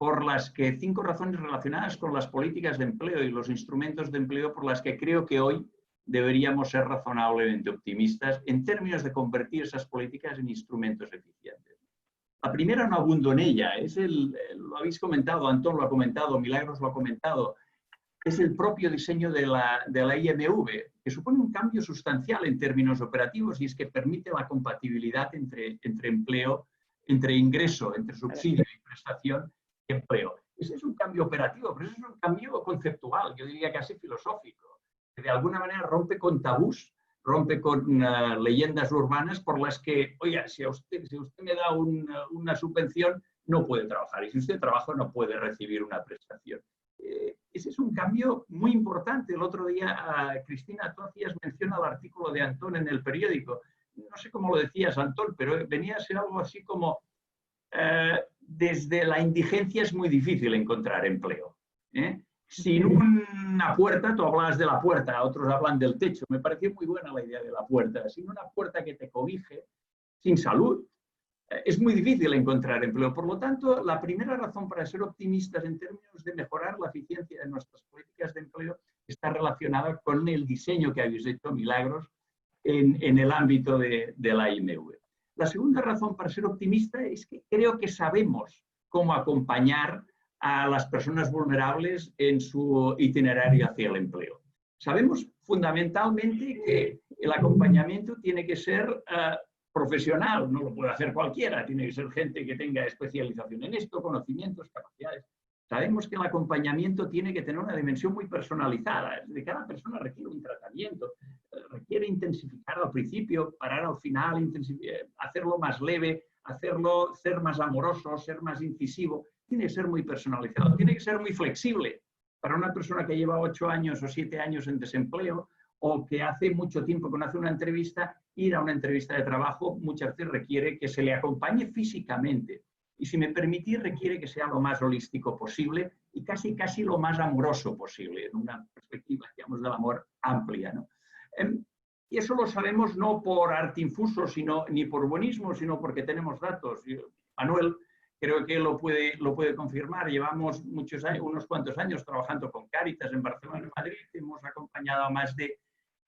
relacionadas con las políticas de empleo y los instrumentos de empleo por las que creo que hoy deberíamos ser razonablemente optimistas en términos de convertir esas políticas en instrumentos eficientes. La primera, no abundo en ella, lo habéis comentado, Antón lo ha comentado, Milagros lo ha comentado, es el propio diseño de la IMV, que supone un cambio sustancial en términos operativos, y es que permite la compatibilidad entre empleo, entre ingreso, entre subsidio y prestación y empleo. Ese es un cambio operativo, pero ese es un cambio conceptual, yo diría casi filosófico, que de alguna manera rompe con tabús, rompe con leyendas urbanas por las que, oiga, si usted me da una subvención, no puede trabajar, y si usted trabaja no puede recibir una prestación. Ese es un cambio muy importante. El otro día, Cristina, tú hacías mención al artículo de Antón en el periódico. No sé cómo lo decías, Antón, pero venía a ser algo así como desde la indigencia es muy difícil encontrar empleo. Sin una puerta, tú hablabas de la puerta, otros hablan del techo. Me pareció muy buena la idea de la puerta. Sin una puerta que te cobije, sin salud, es muy difícil encontrar empleo. Por lo tanto, la primera razón para ser optimistas en términos de mejorar la eficiencia de nuestras políticas de empleo está relacionada con el diseño que habéis hecho, Milagros, en el ámbito de la IMV. La segunda razón para ser optimista es que creo que sabemos cómo acompañar a las personas vulnerables en su itinerario hacia el empleo. Sabemos fundamentalmente que el acompañamiento tiene que ser profesional, no lo puede hacer cualquiera, tiene que ser gente que tenga especialización en esto, conocimientos, capacidades. Sabemos que el acompañamiento tiene que tener una dimensión muy personalizada, de cada persona requiere un tratamiento, requiere intensificar al principio, parar al final, hacerlo más leve, hacerlo ser más amoroso, ser más incisivo, tiene que ser muy personalizado, tiene que ser muy flexible. Para una persona que lleva 8 años o 7 años en desempleo, o que hace mucho tiempo que no hace una entrevista, ir a una entrevista de trabajo muchas veces requiere que se le acompañe físicamente. Y si me permitís, requiere que sea lo más holístico posible y casi lo más amoroso posible, en una perspectiva, digamos, del amor amplia, ¿no? Y eso lo sabemos no por arte infuso, ni por buenismo, sino porque tenemos datos. Manuel creo que lo puede confirmar. Llevamos unos cuantos años trabajando con Cáritas en Barcelona y en Madrid. Hemos acompañado a más de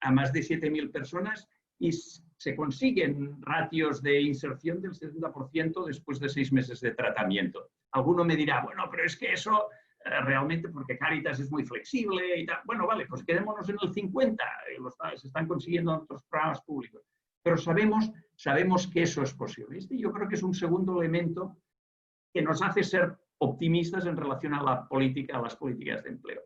7.000 personas y se consiguen ratios de inserción del 70% después de 6 meses de tratamiento. Alguno me dirá, bueno, pero es que eso realmente, porque Cáritas es muy flexible y tal. Bueno, vale, pues quedémonos en el 50%, se están consiguiendo en otros programas públicos. Pero sabemos que eso es posible. Yo creo que es un segundo elemento que nos hace ser optimistas en relación a las políticas de empleo.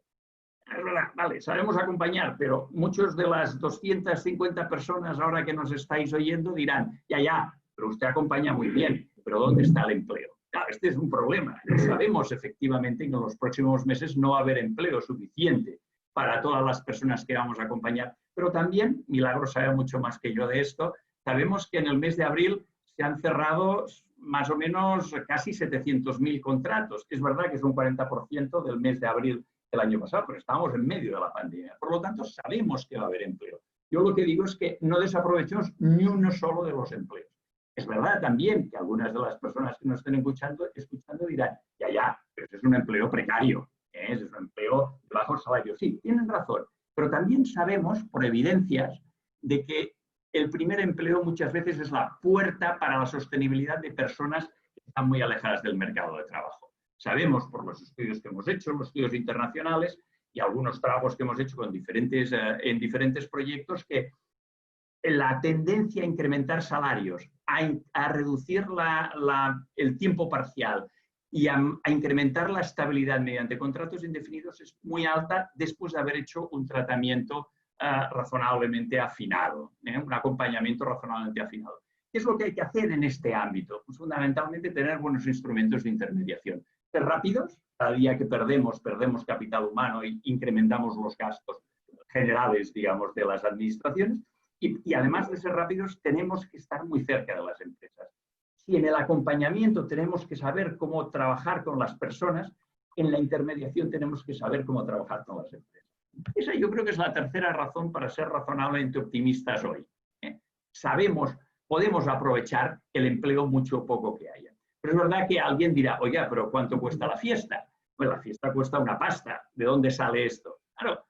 Es verdad, vale, sabemos acompañar, pero muchos de las 250 personas ahora que nos estáis oyendo dirán, ya, pero usted acompaña muy bien, pero ¿dónde está el empleo? Claro, este es un problema. Sabemos efectivamente que en los próximos meses no va a haber empleo suficiente para todas las personas que vamos a acompañar, pero también, Milagros sabe mucho más que yo de esto, sabemos que en el mes de abril se han cerrado más o menos casi 700.000 contratos. Es verdad que es un 40% del mes de abril del año pasado, pero estamos en medio de la pandemia. Por lo tanto, sabemos que va a haber empleo. Yo lo que digo es que no desaprovechemos ni uno solo de los empleos. Es verdad también que algunas de las personas que nos estén escuchando dirán, ya, pero ese es un empleo precario, es un empleo de bajo salario. Sí, tienen razón, pero también sabemos, por evidencias, de que el primer empleo muchas veces es la puerta para la sostenibilidad de personas que están muy alejadas del mercado de trabajo. Sabemos por los estudios que hemos hecho, los estudios internacionales y algunos trabajos que hemos hecho en diferentes proyectos, que la tendencia a incrementar salarios, a reducir el tiempo parcial y a incrementar la estabilidad mediante contratos indefinidos es muy alta después de haber hecho un tratamiento razonablemente afinado, un acompañamiento razonablemente afinado. ¿Qué es lo que hay que hacer en este ámbito? Pues fundamentalmente tener buenos instrumentos de intermediación. Ser rápidos, cada día que perdemos capital humano e incrementamos los gastos generales, digamos, de las administraciones. Y además de ser rápidos, tenemos que estar muy cerca de las empresas. Si en el acompañamiento tenemos que saber cómo trabajar con las personas, en la intermediación tenemos que saber cómo trabajar con las empresas. Esa yo creo que es la tercera razón para ser razonablemente optimistas hoy. Podemos aprovechar el empleo mucho o poco que haya. Pero es verdad que alguien dirá, oiga, pero ¿cuánto cuesta la fiesta? Pues la fiesta cuesta una pasta. ¿De dónde sale esto? Claro,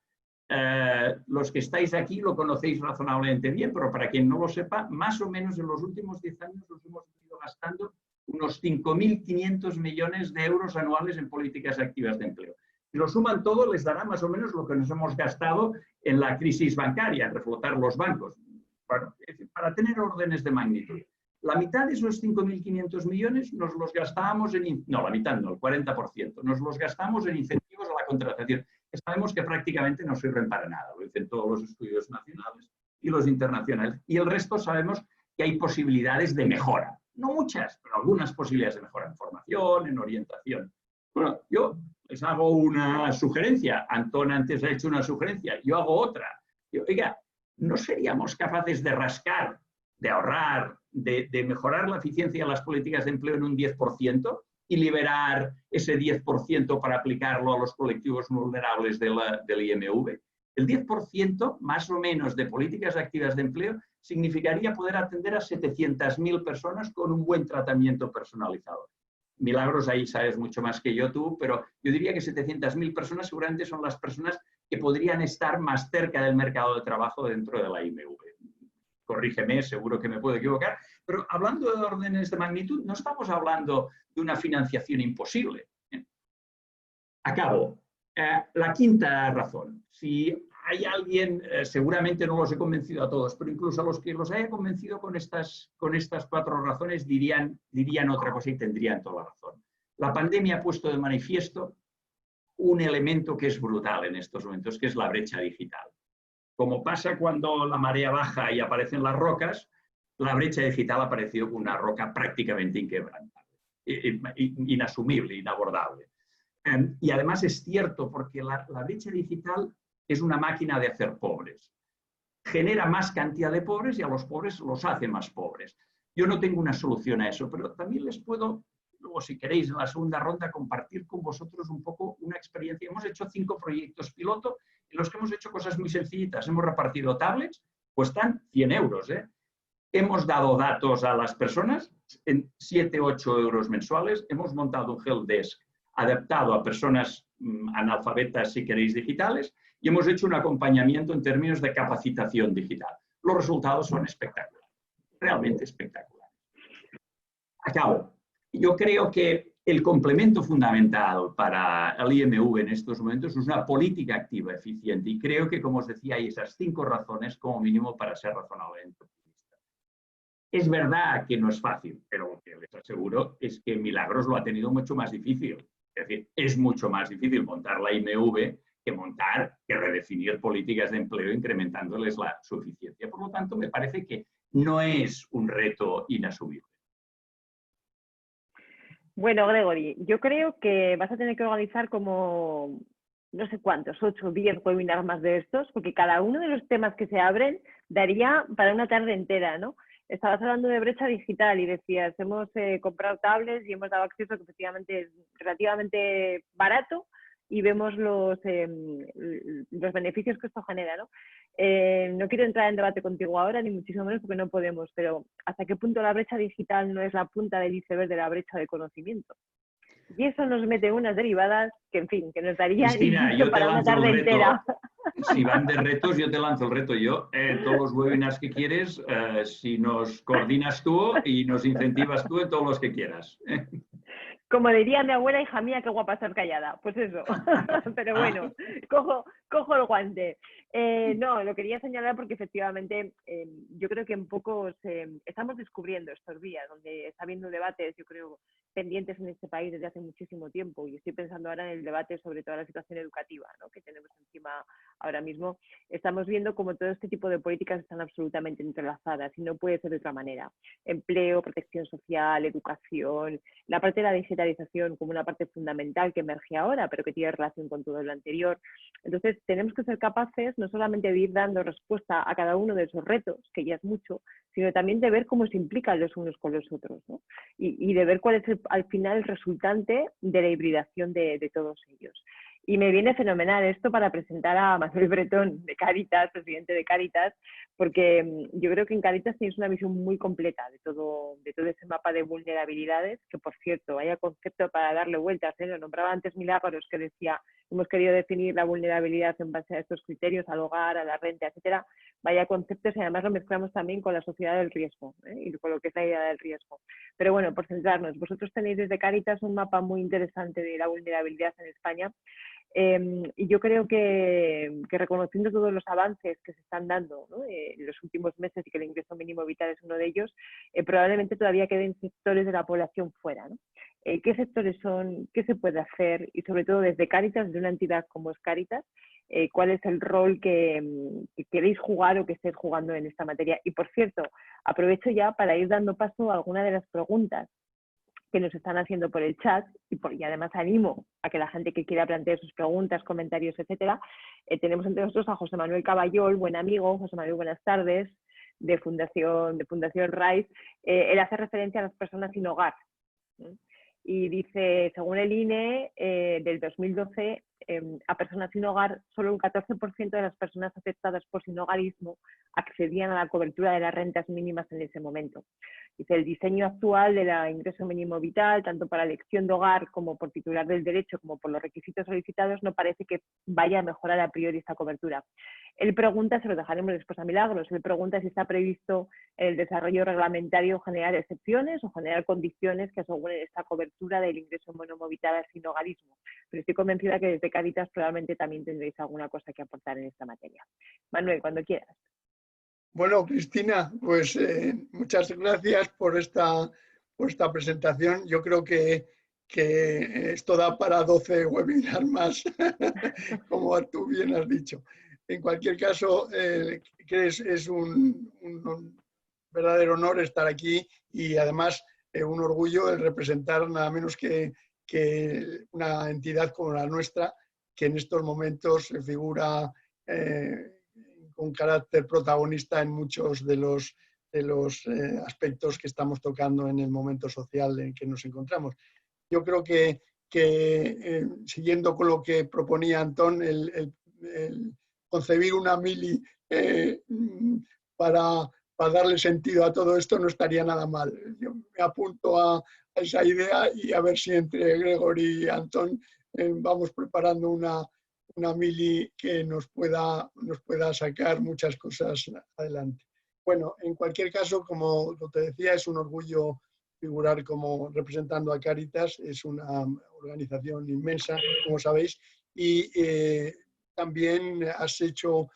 los que estáis aquí lo conocéis razonablemente bien, pero para quien no lo sepa, más o menos en los últimos 10 años nos hemos ido gastando unos 5.500 millones de euros anuales en políticas activas de empleo. Si lo suman todo, les dará más o menos lo que nos hemos gastado en la crisis bancaria, en reflotar los bancos. Bueno, es decir, para tener órdenes de magnitud. La mitad de esos 5.500 millones nos los gastábamos el 40%. Nos los gastamos en incentivos a la contratación, que sabemos que prácticamente no sirven para nada. Lo dicen todos los estudios nacionales y los internacionales. Y el resto sabemos que hay posibilidades de mejora. No muchas, pero algunas posibilidades de mejora en formación, en orientación. Bueno, yo les hago una sugerencia. Antón antes ha hecho una sugerencia. Yo hago otra. Oiga, ¿no seríamos capaces de rascar, de ahorrar, de mejorar la eficiencia de las políticas de empleo en un 10% y liberar ese 10% para aplicarlo a los colectivos vulnerables del IMV? El 10% más o menos de políticas activas de empleo significaría poder atender a 700.000 personas con un buen tratamiento personalizado. Milagros, ahí sabes mucho más que tú, pero yo diría que 700.000 personas seguramente son las personas que podrían estar más cerca del mercado de trabajo dentro de la IMV. Corrígeme, seguro que me puedo equivocar, pero hablando de órdenes de magnitud, no estamos hablando de una financiación imposible. Acabo. La quinta razón. Si hay alguien, seguramente no los he convencido a todos, pero incluso a los que los haya convencido con estas 4 razones dirían otra cosa y tendrían toda la razón. La pandemia ha puesto de manifiesto un elemento que es brutal en estos momentos, que es la brecha digital. Como pasa cuando la marea baja y aparecen las rocas, la brecha digital ha aparecido con una roca prácticamente inquebrantable, inasumible, inabordable. Y además es cierto porque la brecha digital es una máquina de hacer pobres. genera más cantidad de pobres y a los pobres los hace más pobres. Yo no tengo una solución a eso, pero también les puedo, luego si queréis en la segunda ronda, compartir con vosotros un poco una experiencia. Hemos hecho 5 proyectos piloto en los que hemos hecho cosas muy sencillitas. Hemos repartido tablets, cuestan 100 euros. Hemos dado datos a las personas en 7-8 euros mensuales. Hemos montado un help desk adaptado a personas analfabetas, si queréis, digitales, y hemos hecho un acompañamiento en términos de capacitación digital. Los resultados son espectaculares, realmente espectaculares. Acabo. Yo creo que el complemento fundamental para el IMV en estos momentos es una política activa eficiente, y creo que, como os decía, hay esas 5 razones como mínimo para ser razonablemente optimista. Es verdad que no es fácil, pero lo que les aseguro es que Milagros lo ha tenido mucho más difícil. Es decir, es mucho más difícil montar la IMV que redefinir políticas de empleo incrementándoles la suficiencia. Por lo tanto, me parece que no es un reto inasumible. Bueno, Gregory, yo creo que vas a tener que organizar como, no sé cuántos, 8 o 10 webinars más de estos, porque cada uno de los temas que se abren daría para una tarde entera, ¿no? Estabas hablando de brecha digital y decías, hemos comprado tablets y hemos dado acceso que efectivamente es relativamente barato y vemos los beneficios que esto genera, ¿no? No quiero entrar en debate contigo ahora, ni muchísimo menos porque no podemos, pero ¿hasta qué punto la brecha digital no es la punta del iceberg de la brecha de conocimiento? Y eso nos mete unas derivadas que, en fin, que nos darían Cristina, yo para una tarde entera. Si van de retos, yo te lanzo el reto. Yo, todos los webinars que quieres, si nos coordinas tú y nos incentivas tú en todos los que quieras. Como diría mi abuela, hija mía, qué guapa estar callada. Pues eso. Pero bueno, cojo el guante. No, lo quería señalar porque efectivamente yo creo que en pocos estamos descubriendo estos días, donde está habiendo debates, yo creo, pendientes en este país desde hace muchísimo tiempo, y estoy pensando ahora en el debate sobre toda la situación educativa, ¿no?, que tenemos encima ahora mismo. Estamos viendo cómo todo este tipo de políticas están absolutamente entrelazadas y no puede ser de otra manera. Empleo, protección social, educación, la parte de la digitalización como una parte fundamental que emerge ahora, pero que tiene relación con todo lo anterior. Entonces, tenemos que ser capaces no solamente de ir dando respuesta a cada uno de esos retos, que ya es mucho, sino también de ver cómo se implican los unos con los otros, ¿no? Y de ver cuál es al final el resultante de la hibridación de todos ellos. Y me viene fenomenal esto para presentar a Manuel Bretón de Cáritas, presidente de Cáritas, porque yo creo que en Cáritas tenéis una visión muy completa de todo ese mapa de vulnerabilidades, que por cierto, vaya concepto para darle vueltas, ¿eh? Lo nombraba antes Milagros, que decía, hemos querido definir la vulnerabilidad en base a estos criterios, al hogar, a la renta, etcétera. Vaya conceptos, y además lo mezclamos también con la sociedad del riesgo, ¿eh? Y con lo que es la idea del riesgo. Pero bueno, por centrarnos, vosotros tenéis desde Cáritas un mapa muy interesante de la vulnerabilidad en España. Y yo creo que reconociendo todos los avances que se están dando, ¿no?, en los últimos meses, y que el ingreso mínimo vital es uno de ellos, probablemente todavía queden sectores de la población fuera, ¿no? ¿Qué sectores son? ¿Qué se puede hacer? Y sobre todo desde Cáritas, de una entidad como es Cáritas, ¿cuál es el rol que queréis jugar o que estéis jugando en esta materia? Y por cierto, aprovecho ya para ir dando paso a alguna de las preguntas que nos están haciendo por el chat, y además animo a que la gente que quiera plantear sus preguntas, comentarios, etcétera. Tenemos entre nosotros a José Manuel Caballol, buen amigo. José Manuel, buenas tardes, de Fundación RAIZ. Él hace referencia a las personas sin hogar, ¿no? Y dice, según el INE del 2012, a personas sin hogar, solo un 14% de las personas afectadas por sinhogarismo accedían a la cobertura de las rentas mínimas en ese momento. Dice, el diseño actual del ingreso mínimo vital, tanto para elección de hogar como por titular del derecho, como por los requisitos solicitados, no parece que vaya a mejorar a priori esta cobertura. Él pregunta, se lo dejaremos después a Milagros, él pregunta si está previsto en el desarrollo reglamentario generar excepciones o generar condiciones que aseguren esta cobertura del ingreso mínimo vital al sinhogarismo. Pero estoy convencida que desde Cáritas probablemente también tendréis alguna cosa que aportar en esta materia. Manuel, cuando quieras. Bueno, Cristina, pues muchas gracias por esta presentación. Yo creo que esto da para 12 webinars más, como tú bien has dicho. En cualquier caso, es un verdadero honor estar aquí, y además un orgullo el representar nada menos que una entidad como la nuestra, que en estos momentos figura con carácter protagonista en muchos de los aspectos que estamos tocando en el momento social en que nos encontramos. Yo creo que siguiendo con lo que proponía Antón, el concebir una mili para darle sentido a todo esto no estaría nada mal. Yo me apunto a esa idea y a ver si entre Gregory y Antón vamos preparando una mili que nos pueda sacar muchas cosas adelante. Bueno, en cualquier caso, como te decía, es un orgullo figurar como representando a Cáritas. Es una organización inmensa, como sabéis, y también has hecho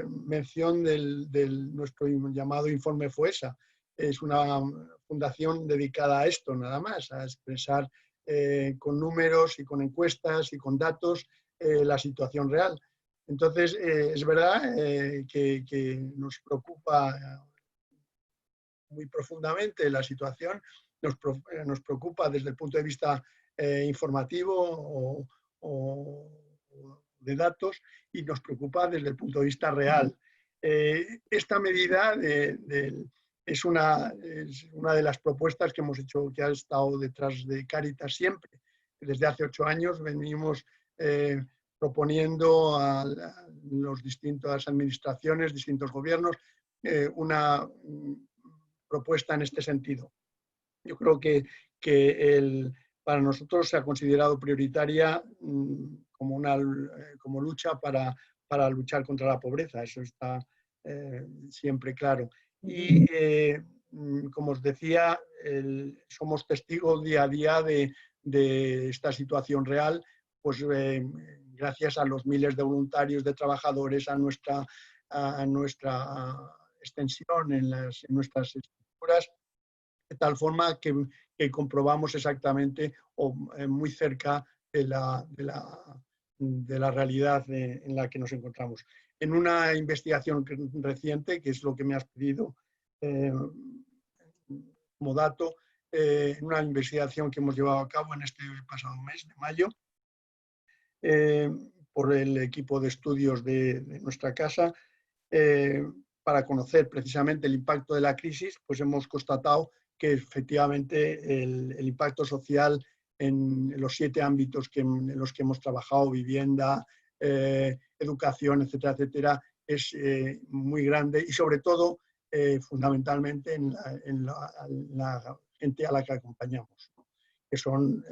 mención del nuestro llamado Informe FOESA. Es una fundación dedicada a esto, nada más, a expresar con números y con encuestas y con datos la situación real. Entonces, es verdad que nos preocupa muy profundamente la situación, nos preocupa desde el punto de vista informativo o de datos, y nos preocupa desde el punto de vista real. Esta medida es una de las propuestas que hemos hecho, que ha estado detrás de Cáritas siempre. Desde hace 8 años venimos proponiendo a las distintas administraciones, distintos gobiernos, una propuesta en este sentido. Yo creo que para nosotros se ha considerado prioritaria como lucha para luchar contra la pobreza. Eso está siempre claro. Y como os decía, somos testigos día a día de esta situación real, pues gracias a los miles de voluntarios, de trabajadores, a nuestra extensión en nuestras estructuras, de tal forma que comprobamos exactamente o muy cerca de la realidad en la que nos encontramos. En una investigación reciente, que es lo que me has pedido como dato, en una investigación que hemos llevado a cabo en este pasado mes de mayo, por el equipo de estudios de nuestra casa, para conocer precisamente el impacto de la crisis, pues hemos constatado que efectivamente el impacto social en los 7 ámbitos en los que hemos trabajado, vivienda, educación, etcétera, etcétera, es muy grande, y sobre todo, fundamentalmente, en la gente a la que acompañamos, que son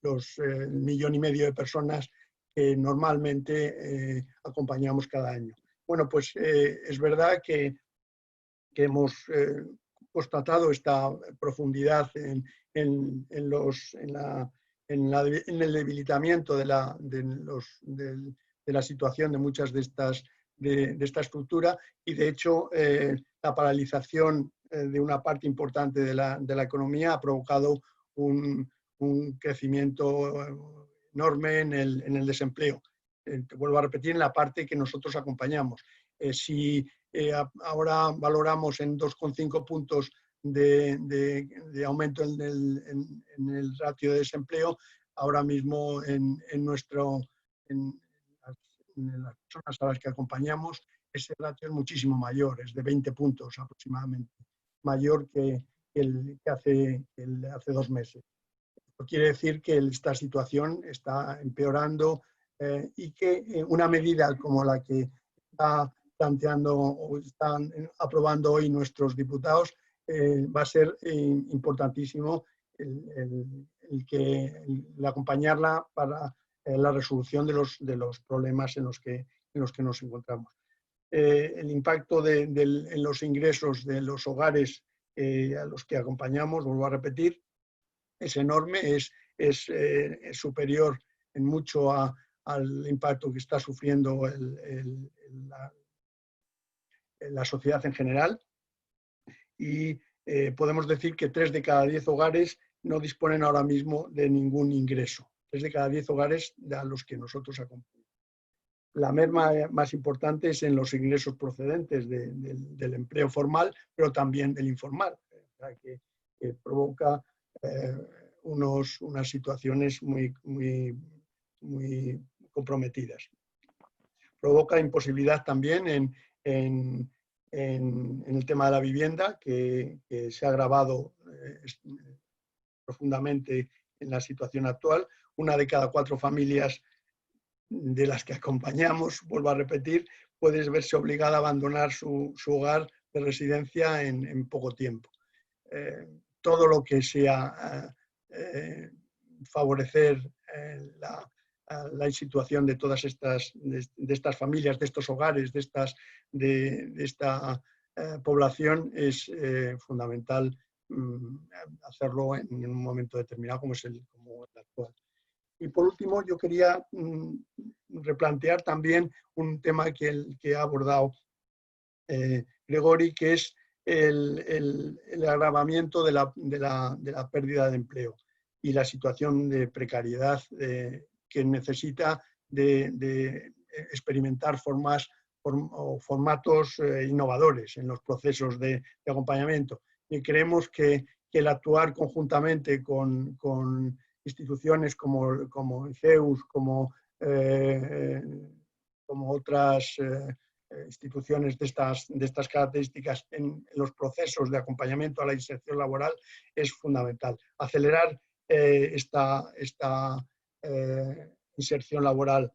los 1,5 millones de personas que normalmente acompañamos cada año. Bueno, pues es verdad que hemos constatado esta profundidad en el debilitamiento de la situación de muchas de esta estructura, y de hecho la paralización de una parte importante de la economía ha provocado un crecimiento enorme en el desempleo. Te vuelvo a repetir, en la parte que nosotros acompañamos. Si ahora valoramos en 2,5 puntos de aumento en el ratio de desempleo, ahora mismo en las personas a las que acompañamos, ese ratio es muchísimo mayor, es de 20 puntos aproximadamente, mayor que hace 2 meses. Esto quiere decir que esta situación está empeorando y que una medida como la que está planteando o están aprobando hoy nuestros diputados va a ser importantísimo el acompañarla para la resolución de los problemas en los que nos encontramos. El impacto en los ingresos de los hogares a los que acompañamos, vuelvo a repetir, es enorme, es superior en mucho al impacto que está sufriendo la sociedad en general, y podemos decir que 3 de cada 10 hogares no disponen ahora mismo de ningún ingreso. 3 de cada 10 hogares a los que nosotros acompañamos. La merma más importante es en los ingresos procedentes del empleo formal, pero también del informal, que provoca unas situaciones muy comprometidas. Provoca imposibilidad también en el tema de la vivienda, que se ha agravado profundamente en la situación actual. 1 de cada 4 familias de las que acompañamos, vuelvo a repetir, puede verse obligada a abandonar su hogar de residencia en poco tiempo. Todo lo que sea favorecer la situación de todas estas familias, de estos hogares, de esta población, es fundamental hacerlo en un momento determinado como el actual. Y por último, yo quería replantear también un tema que ha abordado Gregori, que es el agravamiento de la pérdida de empleo y la situación de precariedad que necesita de experimentar formatos innovadores en los procesos de acompañamiento. Y creemos que el actuar conjuntamente con instituciones como ICEUS, como otras instituciones de estas características en los procesos de acompañamiento a la inserción laboral es fundamental. Acelerar esta inserción laboral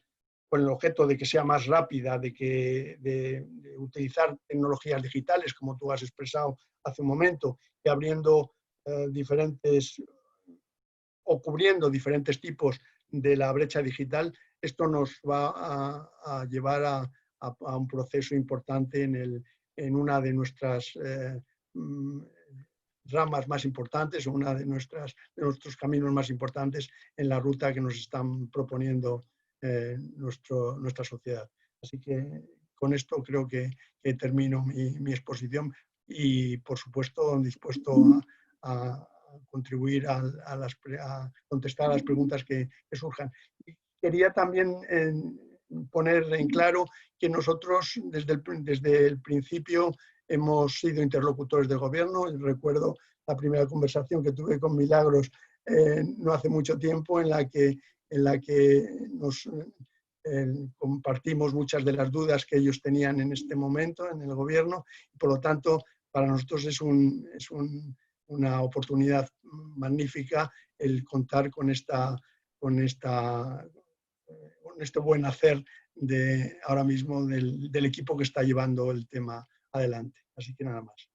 con el objeto de que sea más rápida, de utilizar tecnologías digitales, como tú has expresado hace un momento, y abriendo o cubriendo diferentes tipos de la brecha digital. Esto nos va a llevar a un proceso importante en una de nuestras ramas más importantes, o una de nuestros caminos más importantes en la ruta que nos están proponiendo nuestra sociedad. Así que con esto creo que termino mi exposición y, por supuesto, dispuesto a contribuir a contestar a las preguntas que surjan. Quería también poner en claro que nosotros desde el principio hemos sido interlocutores del gobierno. Recuerdo la primera conversación que tuve con Milagros no hace mucho tiempo, en la que nos compartimos muchas de las dudas que ellos tenían en este momento en el gobierno. Por lo tanto, para nosotros es una oportunidad magnífica el contar con este buen hacer ahora mismo del equipo que está llevando el tema adelante. Así que nada más.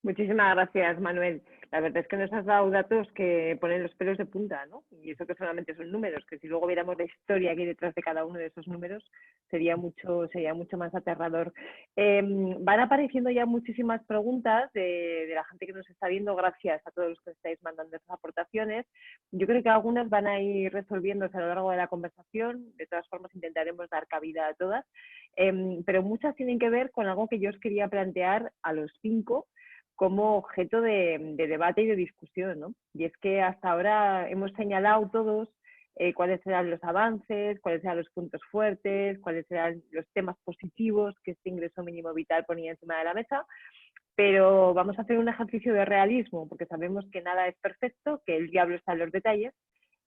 Muchísimas gracias, Manuel. La verdad es que nos has dado datos que ponen los pelos de punta, ¿no? Y eso que solamente son números, que si luego viéramos la historia que hay detrás de cada uno de esos números, sería mucho más aterrador. Van apareciendo ya muchísimas preguntas de la gente que nos está viendo, gracias a todos los que estáis mandando esas aportaciones. Yo creo que algunas van a ir resolviéndose a lo largo de la conversación. De todas formas, intentaremos dar cabida a todas. Pero muchas tienen que ver con algo que yo os quería plantear a los 5, como objeto de debate y de discusión, ¿no? Y es que hasta ahora hemos señalado todos cuáles serán los avances, cuáles serán los puntos fuertes, cuáles serán los temas positivos que este ingreso mínimo vital ponía encima de la mesa, pero vamos a hacer un ejercicio de realismo, porque sabemos que nada es perfecto, que el diablo está en los detalles,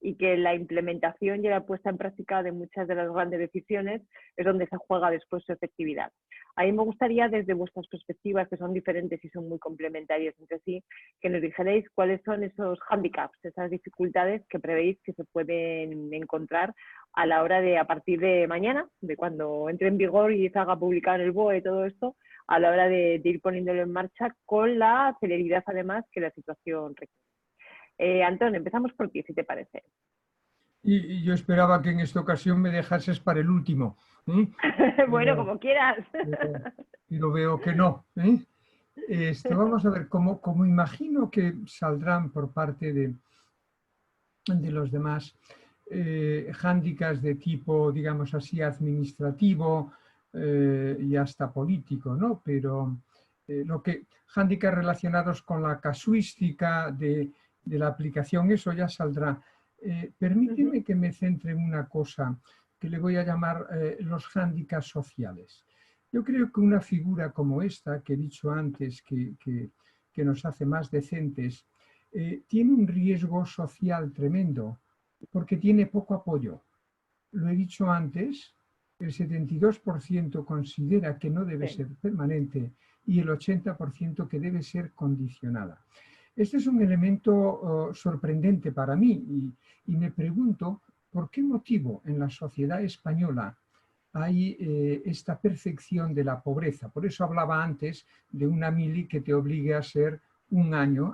y que la implementación y la puesta en práctica de muchas de las grandes decisiones es donde se juega después su efectividad. A mí me gustaría, desde vuestras perspectivas, que son diferentes y son muy complementarias entre sí, que nos dijerais cuáles son esos hándicaps, esas dificultades que prevéis que se pueden encontrar a la hora de, a partir de mañana, de cuando entre en vigor y se haga publicar el BOE y todo esto, a la hora de ir poniéndolo en marcha con la celeridad, además, que la situación requiere. Antón, empezamos por ti, si te parece. Y yo esperaba que en esta ocasión me dejases para el último. Bueno, como quieras. Pero veo que no. Vamos a ver, como imagino que saldrán por parte de los demás hándicaps de tipo, digamos así, administrativo y hasta político, ¿no? Pero hándicaps relacionados con la casuística de la aplicación, eso ya saldrá. Permíteme que me centre en una cosa que le voy a llamar los hándicaps sociales. Yo creo que una figura como esta, que he dicho antes, que nos hace más decentes, tiene un riesgo social tremendo, porque tiene poco apoyo. Lo he dicho antes, el 72% considera que no debe ser permanente y el 80% que debe ser condicionada. Este es un elemento sorprendente para mí y me pregunto por qué motivo en la sociedad española hay esta percepción de la pobreza. Por eso hablaba antes de una mili que te obligue a ser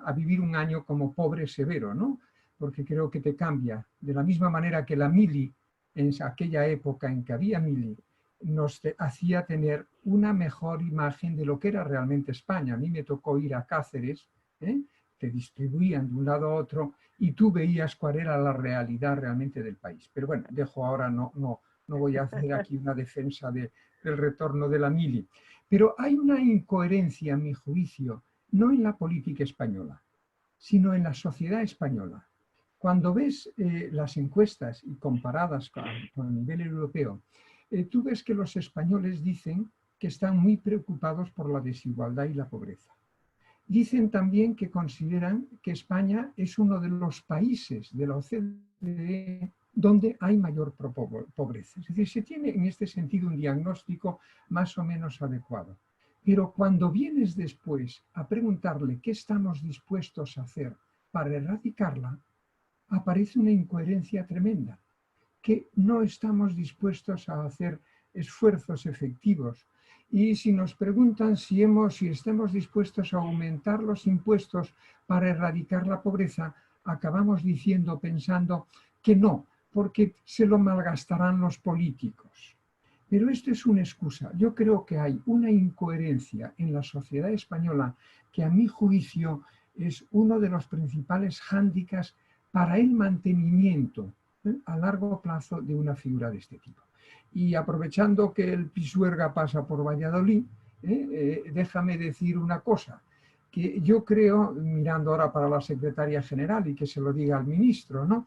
a vivir un año como pobre severo, ¿no? Porque creo que te cambia. De la misma manera que la mili, en aquella época en que había mili, nos hacía tener una mejor imagen de lo que era realmente España. A mí me tocó ir a Cáceres, te distribuían de un lado a otro y tú veías cuál era la realidad realmente del país. Pero bueno, dejo ahora, no voy a hacer aquí una defensa del retorno de la mili. Pero hay una incoherencia, a mi juicio, no en la política española, sino en la sociedad española. Cuando ves las encuestas y comparadas con el nivel europeo, tú ves que los españoles dicen que están muy preocupados por la desigualdad y la pobreza. Dicen también que consideran que España es uno de los países de la OCDE donde hay mayor pobreza. Es decir, se tiene en este sentido un diagnóstico más o menos adecuado. Pero cuando vienes después a preguntarle qué estamos dispuestos a hacer para erradicarla, aparece una incoherencia tremenda, que no estamos dispuestos a hacer esfuerzos efectivos. Y si nos preguntan si estamos dispuestos a aumentar los impuestos para erradicar la pobreza, acabamos pensando que no, porque se lo malgastarán los políticos. Pero esto es una excusa. Yo creo que hay una incoherencia en la sociedad española que a mi juicio es uno de los principales hándicaps para el mantenimiento a largo plazo de una figura de este tipo. Y aprovechando que el Pisuerga pasa por Valladolid, déjame decir una cosa, que yo creo, mirando ahora para la secretaria general y que se lo diga al ministro, ¿no?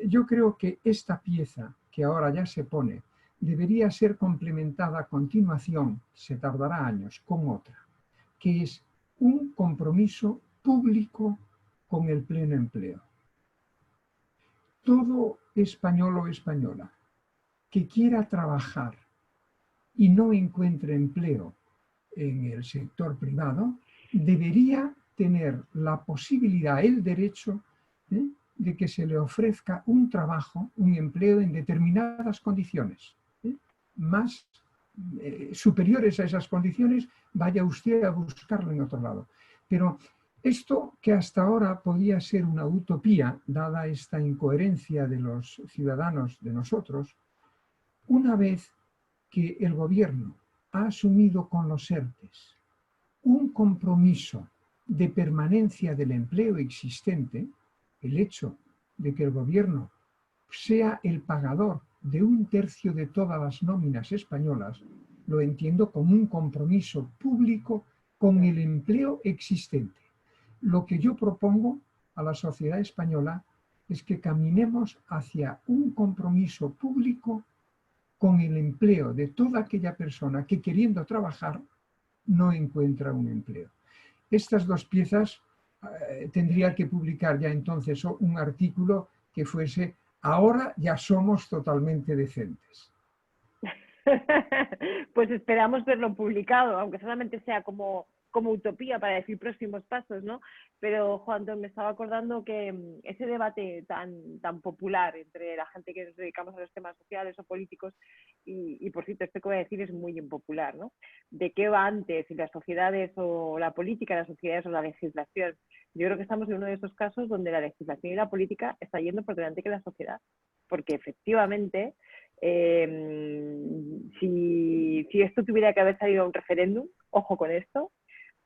Yo creo que esta pieza que ahora ya se pone debería ser complementada a continuación, se tardará años, con otra, que es un compromiso público con el pleno empleo. Todo español o española que quiera trabajar y no encuentre empleo en el sector privado, debería tener la posibilidad, el derecho, de que se le ofrezca un trabajo, un empleo en determinadas condiciones. Más superiores a esas condiciones, vaya usted a buscarlo en otro lado. Pero esto que hasta ahora podía ser una utopía, dada esta incoherencia de los ciudadanos, de nosotros, una vez que el gobierno ha asumido con los ERTES un compromiso de permanencia del empleo existente, el hecho de que el gobierno sea el pagador de 1/3 de todas las nóminas españolas, lo entiendo como un compromiso público con el empleo existente. Lo que yo propongo a la sociedad española es que caminemos hacia un compromiso público con el empleo de toda aquella persona que, queriendo trabajar, no encuentra un empleo. Estas dos piezas tendría que publicar ya entonces un artículo que fuese "Ahora ya somos totalmente decentes". Pues esperamos verlo publicado, aunque solamente sea como utopía para decir próximos pasos, ¿no? Pero, Juan, me estaba acordando que ese debate tan popular entre la gente que nos dedicamos a los temas sociales o políticos, y por cierto, esto que voy a decir es muy impopular, ¿no? ¿De qué va antes, si las sociedades o la política, las sociedades o la legislación? Yo creo que estamos en uno de esos casos donde la legislación y la política está yendo por delante que la sociedad, porque efectivamente, si esto tuviera que haber salido a un referéndum, ojo con esto,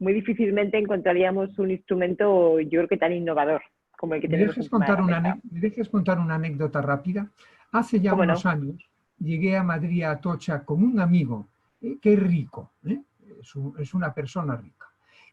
muy difícilmente encontraríamos un instrumento, yo creo que tan innovador como el que tenemos. ¿Me dejes contar una anécdota rápida? Hace ya unos años llegué a Madrid, a Atocha, con un amigo que es rico, es una persona rica.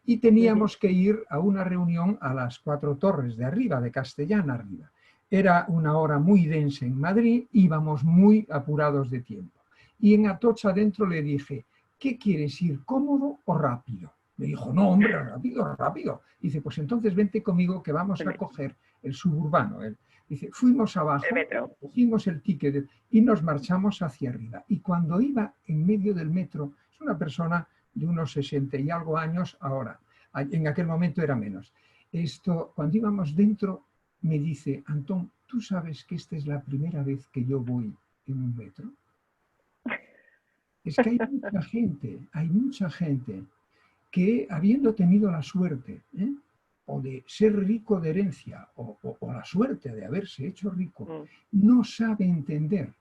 Y teníamos que ir a una reunión a las 4 Torres de arriba, de Castellana arriba. Era una hora muy densa en Madrid, íbamos muy apurados de tiempo. Y en Atocha adentro le dije, ¿qué quieres ir, cómodo o rápido? Me dijo, no, hombre, rápido, rápido. Dice, pues entonces vente conmigo que vamos a coger el suburbano. Dice, fuimos abajo, El metro. cogimos el ticket y nos marchamos hacia arriba. Y cuando iba en medio del metro, es una persona de unos 60 y algo años ahora, en aquel momento era menos. Cuando íbamos dentro, me dice, Antón, ¿tú sabes que esta es la primera vez que yo voy en un metro? Es que hay mucha gente que habiendo tenido la suerte, o de ser rico de herencia, o la suerte de haberse hecho rico, no sabe entender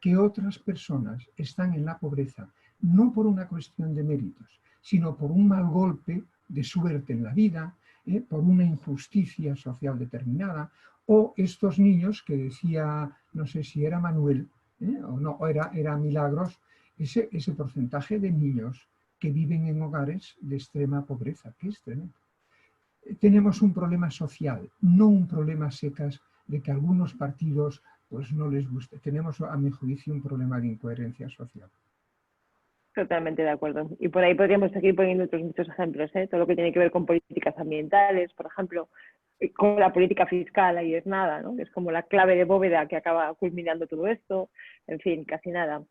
que otras personas están en la pobreza, no por una cuestión de méritos, sino por un mal golpe de suerte en la vida, por una injusticia social determinada, o estos niños que decía, no sé si era Manuel, o no, era Milagros, ese porcentaje de niños que viven en hogares de extrema pobreza, que es tremendo. Tenemos un problema social, no un problema secas de que a algunos partidos pues no les guste. Tenemos, a mi juicio, un problema de incoherencia social. Totalmente de acuerdo. Y por ahí podríamos seguir poniendo otros muchos ejemplos, todo lo que tiene que ver con políticas ambientales, por ejemplo, con la política fiscal, ahí es nada, ¿no? Es como la clave de bóveda que acaba culminando todo esto, en fin, casi nada.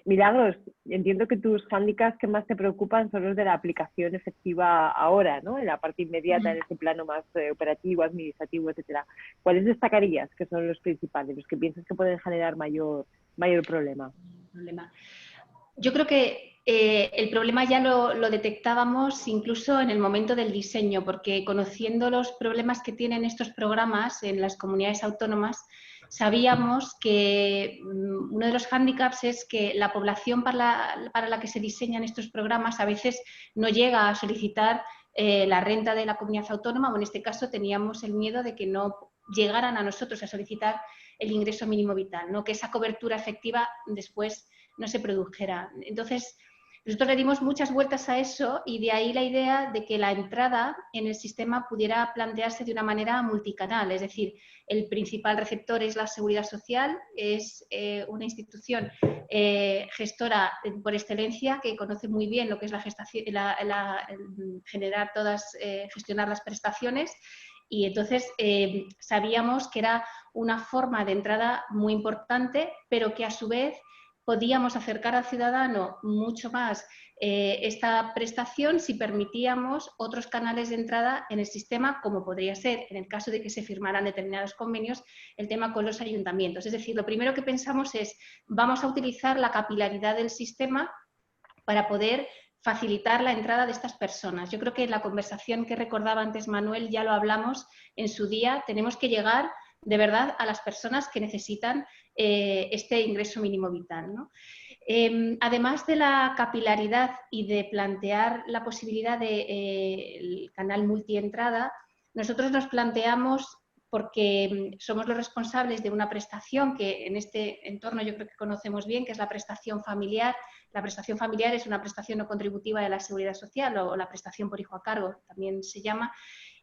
Milagros, entiendo que tus hándicaps que más te preocupan son los de la aplicación efectiva ahora, ¿no? En la parte inmediata, en ese plano más operativo, administrativo, etcétera. ¿Cuáles destacarías que son los principales, los que piensas que pueden generar mayor problema? Yo creo que el problema ya lo detectábamos incluso en el momento del diseño, porque conociendo los problemas que tienen estos programas en las comunidades autónomas, sabíamos que uno de los hándicaps es que la población para la que se diseñan estos programas a veces no llega a solicitar la renta de la comunidad autónoma, o en este caso teníamos el miedo de que no llegaran a nosotros a solicitar el ingreso mínimo vital, ¿no? Que esa cobertura efectiva después no se produjera. Entonces, nosotros le dimos muchas vueltas a eso y de ahí la idea de que la entrada en el sistema pudiera plantearse de una manera multicanal, es decir, el principal receptor es la Seguridad Social, es una institución gestora por excelencia que conoce muy bien lo que es la gestación, gestionar las prestaciones. Y entonces sabíamos que era una forma de entrada muy importante, pero que a su vez podíamos acercar al ciudadano mucho más esta prestación si permitíamos otros canales de entrada en el sistema, como podría ser, en el caso de que se firmaran determinados convenios, el tema con los ayuntamientos. Es decir, lo primero que pensamos es, vamos a utilizar la capilaridad del sistema para poder facilitar la entrada de estas personas. Yo creo que en la conversación que recordaba antes Manuel ya lo hablamos en su día, tenemos que llegar de verdad a las personas que necesitan este ingreso mínimo vital, ¿no? Además de la capilaridad y de plantear la posibilidad del canal multientrada, nosotros nos planteamos, porque somos los responsables de una prestación que en este entorno yo creo que conocemos bien, que es la prestación familiar. La prestación familiar es una prestación no contributiva de la Seguridad Social, o la prestación por hijo a cargo también se llama.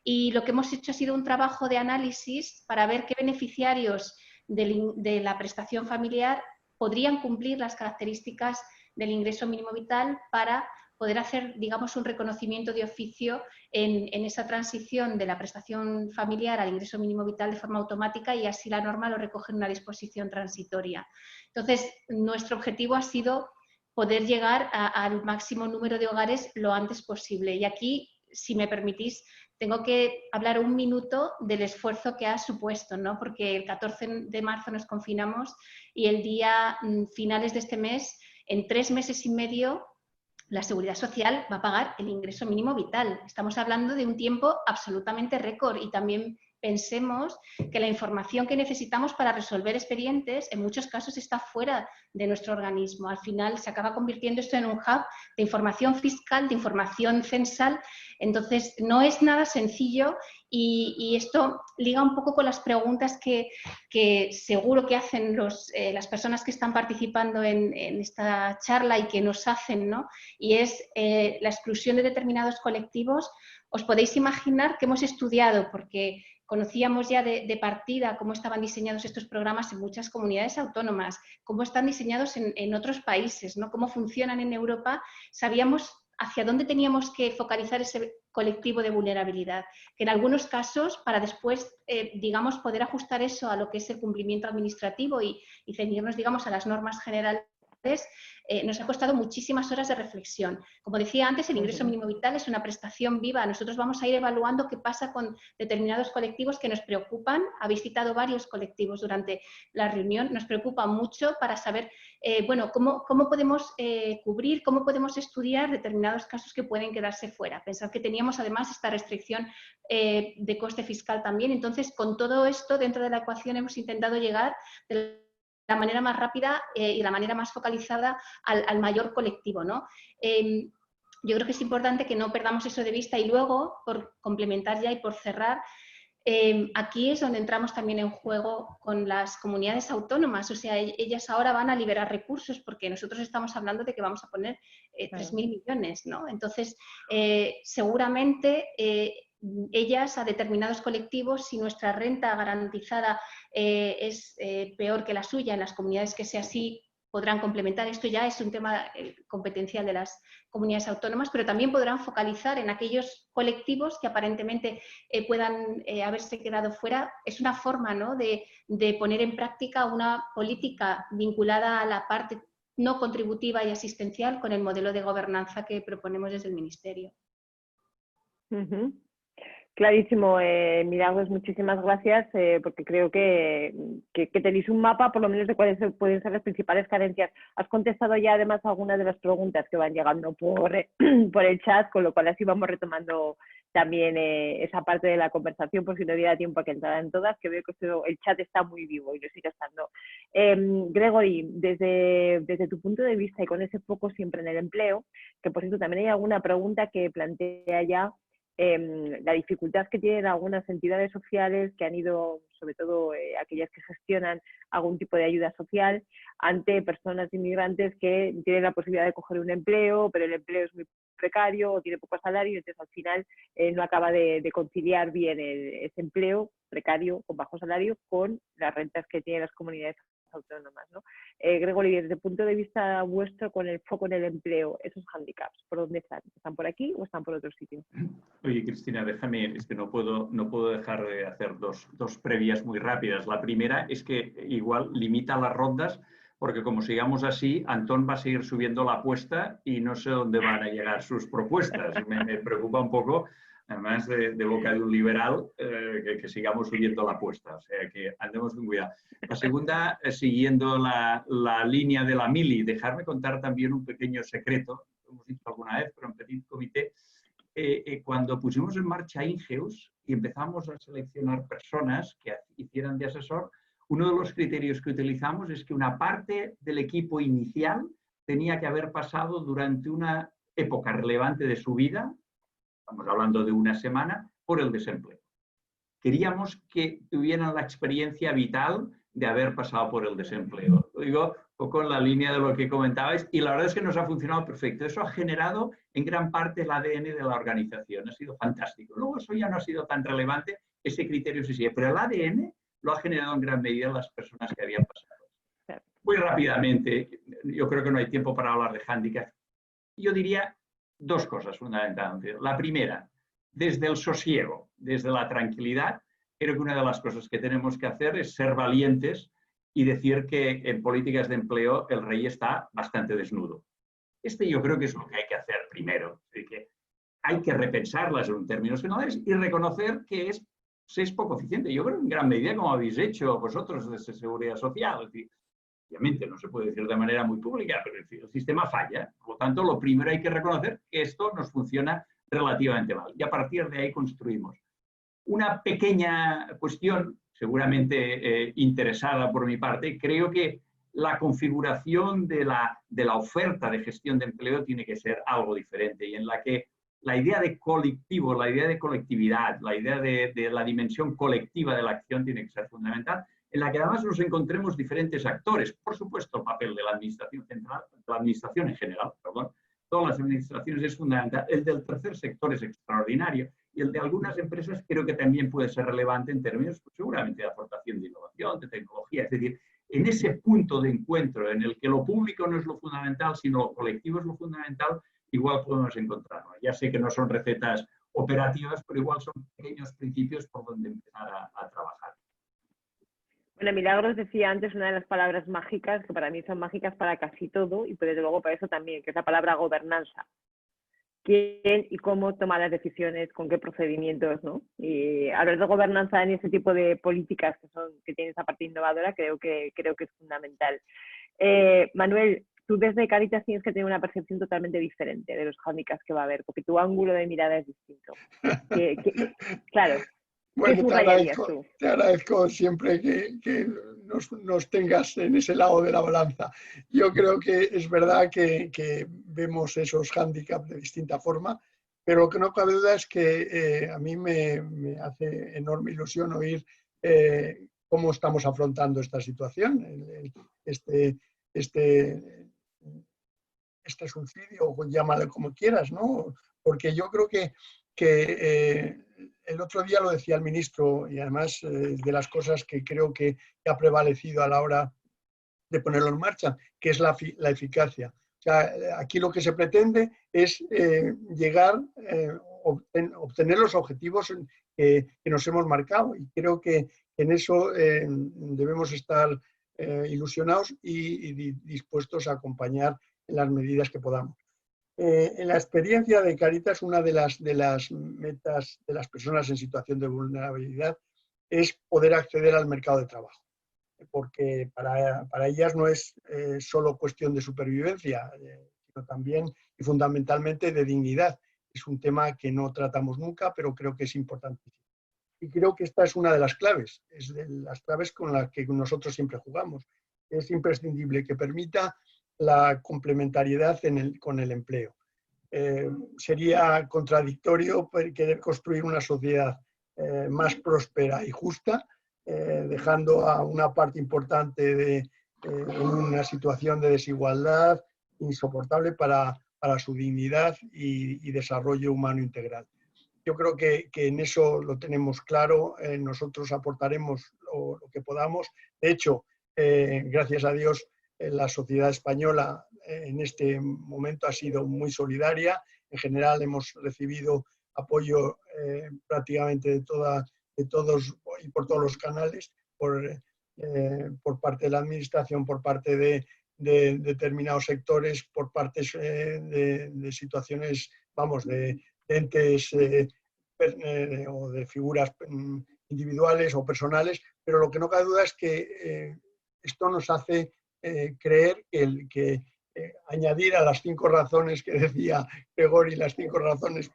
Y lo que hemos hecho ha sido un trabajo de análisis para ver qué beneficiarios de la prestación familiar podrían cumplir las características del ingreso mínimo vital para poder hacer, digamos, un reconocimiento de oficio en esa transición de la prestación familiar al ingreso mínimo vital de forma automática, y así la norma lo recoge en una disposición transitoria. Entonces, nuestro objetivo ha sido poder llegar al máximo número de hogares lo antes posible. Y aquí, si me permitís, tengo que hablar un minuto del esfuerzo que ha supuesto, ¿no? Porque el 14 de marzo nos confinamos y el día finales de este mes, en 3 meses y medio, la Seguridad Social va a pagar el ingreso mínimo vital. Estamos hablando de un tiempo absolutamente récord, y también pensemos que la información que necesitamos para resolver expedientes en muchos casos está fuera de nuestro organismo. Al final se acaba convirtiendo esto en un hub de información fiscal, de información censal. Entonces no es nada sencillo, y esto liga un poco con las preguntas que seguro que hacen las personas que están participando en esta charla y que nos hacen, ¿no? Y es la exclusión de determinados colectivos. Os podéis imaginar que hemos estudiado, porque conocíamos ya de partida cómo estaban diseñados estos programas en muchas comunidades autónomas, cómo están diseñados en otros países, ¿no? Cómo funcionan en Europa. Sabíamos hacia dónde teníamos que focalizar ese colectivo de vulnerabilidad, que en algunos casos, para después, digamos, poder ajustar eso a lo que es el cumplimiento administrativo y ceñirnos, digamos, a las normas generales, nos ha costado muchísimas horas de reflexión. Como decía antes, el ingreso mínimo vital es una prestación viva. Nosotros vamos a ir evaluando qué pasa con determinados colectivos que nos preocupan. Habéis citado varios colectivos durante la reunión. Nos preocupa mucho para saber, bueno, cómo podemos cubrir, cómo podemos estudiar determinados casos que pueden quedarse fuera. Pensad que teníamos además esta restricción de coste fiscal también. Entonces, con todo esto dentro de la ecuación hemos intentado llegar de la manera más rápida y la manera más focalizada al mayor colectivo, ¿no? Yo creo que es importante que no perdamos eso de vista y luego, por complementar ya y por cerrar, aquí es donde entramos también en juego con las comunidades autónomas, o sea, ellas ahora van a liberar recursos porque nosotros estamos hablando de que vamos a poner 3.000 millones, ¿no? Entonces, seguramente ellas a determinados colectivos, si nuestra renta garantizada es peor que la suya en las comunidades que sea así, podrán complementar. Esto ya es un tema competencial de las comunidades autónomas, pero también podrán focalizar en aquellos colectivos que aparentemente puedan haberse quedado fuera. Es una forma, ¿no?, de poner en práctica una política vinculada a la parte no contributiva y asistencial con el modelo de gobernanza que proponemos desde el Ministerio. Clarísimo, Milagros, muchísimas gracias, porque creo que tenéis un mapa por lo menos de cuáles pueden ser las principales carencias. Has contestado ya además algunas de las preguntas que van llegando por el chat, con lo cual así vamos retomando también esa parte de la conversación, por si no diera tiempo a que entraran todas, que veo que el chat está muy vivo y lo sigue estando. Gregory, desde tu punto de vista y con ese foco siempre en el empleo, que por cierto también hay alguna pregunta que plantea ya la dificultad que tienen algunas entidades sociales que han ido, sobre todo aquellas que gestionan algún tipo de ayuda social, ante personas inmigrantes que tienen la posibilidad de coger un empleo, pero el empleo es muy precario o tiene poco salario, y entonces al final no acaba de conciliar bien ese empleo precario con bajo salario con las rentas que tienen las comunidades autónomas, ¿no? Gregory, desde el punto de vista vuestro, con el foco en el empleo, esos handicaps, ¿por dónde están? ¿Están por aquí o están por otro sitio? Oye, Cristina, déjame, es que no puedo dejar de hacer dos previas muy rápidas. La primera es que igual limita las rondas, porque como sigamos así, Antón va a seguir subiendo la apuesta y no sé dónde van a llegar sus propuestas. Me preocupa un poco, además de boca de un liberal, que sigamos subiendo la apuesta. O sea, que andemos con cuidado. La segunda, siguiendo la línea de la Mili, dejarme contar también un pequeño secreto, lo hemos dicho alguna vez, pero en petit comité, cuando pusimos en marcha Ingeus y empezamos a seleccionar personas que hicieran de asesor, uno de los criterios que utilizamos es que una parte del equipo inicial tenía que haber pasado durante una época relevante de su vida, estamos hablando de una semana, por el desempleo. Queríamos que tuvieran la experiencia vital de haber pasado por el desempleo. Lo digo un poco en la línea de lo que comentabais, y la verdad es que nos ha funcionado perfecto. Eso ha generado en gran parte el ADN de la organización. Ha sido fantástico. Luego eso ya no ha sido tan relevante, ese criterio sí sigue, pero el ADN lo ha generado en gran medida las personas que habían pasado. Muy rápidamente, yo creo que no hay tiempo para hablar de handicap. Yo diría dos cosas fundamentalmente. La primera, desde el sosiego, desde la tranquilidad, creo que una de las cosas que tenemos que hacer es ser valientes y decir que en políticas de empleo el rey está bastante desnudo. Yo creo que es lo que hay que hacer primero. Es decir, que hay que repensarlas en términos generales y reconocer que es poco eficiente. Yo creo que en gran medida, como habéis hecho vosotros desde Seguridad Social. Es decir, obviamente no se puede decir de manera muy pública, pero el sistema falla. Por lo tanto, lo primero hay que reconocer que esto nos funciona relativamente mal. Y a partir de ahí construimos. Una pequeña cuestión, seguramente interesada por mi parte, creo que la configuración de la oferta de gestión de empleo tiene que ser algo diferente, y en la que la idea de colectivo, la idea de colectividad, la idea de la dimensión colectiva de la acción tiene que ser fundamental, en la que además nos encontremos diferentes actores. Por supuesto, el papel de la administración central, de la administración en general, perdón, todas las administraciones es fundamental. El del tercer sector es extraordinario, y el de algunas empresas creo que también puede ser relevante en términos, pues, seguramente, de aportación de innovación, de tecnología. Es decir, en ese punto de encuentro en el que lo público no es lo fundamental, sino lo colectivo es lo fundamental, igual podemos encontrarnos. Ya sé que no son recetas operativas, pero igual son pequeños principios por donde empezar a trabajar. Bueno, Milagros decía antes una de las palabras mágicas, que para mí son mágicas para casi todo, y desde luego para eso también, que es la palabra gobernanza. Quién y cómo toma las decisiones, con qué procedimientos, ¿no? Y hablar de gobernanza en ese tipo de políticas que tienen esa parte innovadora, creo que es fundamental. Manuel, tú desde Cáritas tienes que tener una percepción totalmente diferente de los handicaps que va a haber, porque tu ángulo de mirada es distinto. Claro, ¿qué Bueno, subrayarías tú? te agradezco siempre que nos tengas en ese lado de la balanza. Yo creo que es verdad que vemos esos hándicaps de distinta forma, pero lo que no cabe duda es que a mí me hace enorme ilusión oír cómo estamos afrontando esta situación, este suicidio, o llámalo como quieras, ¿no? Porque yo creo que el otro día lo decía el ministro, y además de las cosas que creo que ha prevalecido a la hora de ponerlo en marcha, que es la eficacia. O sea, aquí lo que se pretende es llegar, obtener los objetivos que nos hemos marcado, y creo que en eso debemos estar ilusionados y dispuestos a acompañar en las medidas que podamos. En la experiencia de Cáritas, una de las metas de las personas en situación de vulnerabilidad es poder acceder al mercado de trabajo, porque para ellas no es solo cuestión de supervivencia, sino también y fundamentalmente de dignidad. Es un tema que no tratamos nunca, pero creo que es importantísimo. Y creo que esta es una de las claves, es de las claves con las que nosotros siempre jugamos. Es imprescindible que permita la complementariedad con el empleo. Sería contradictorio querer construir una sociedad más próspera y justa, dejando a una parte importante en una situación de desigualdad insoportable para su dignidad y desarrollo humano integral. Yo creo que en eso lo tenemos claro, nosotros aportaremos lo que podamos. De hecho, gracias a Dios, la sociedad española en este momento ha sido muy solidaria. En general hemos recibido apoyo prácticamente de todos y por todos los canales, por parte de la administración, por parte de determinados sectores, por partes de situaciones, vamos, de entes o de figuras individuales o personales, pero lo que no cabe duda es que esto nos hace creer que añadir a las 5 razones que decía Gregori, las 5 razones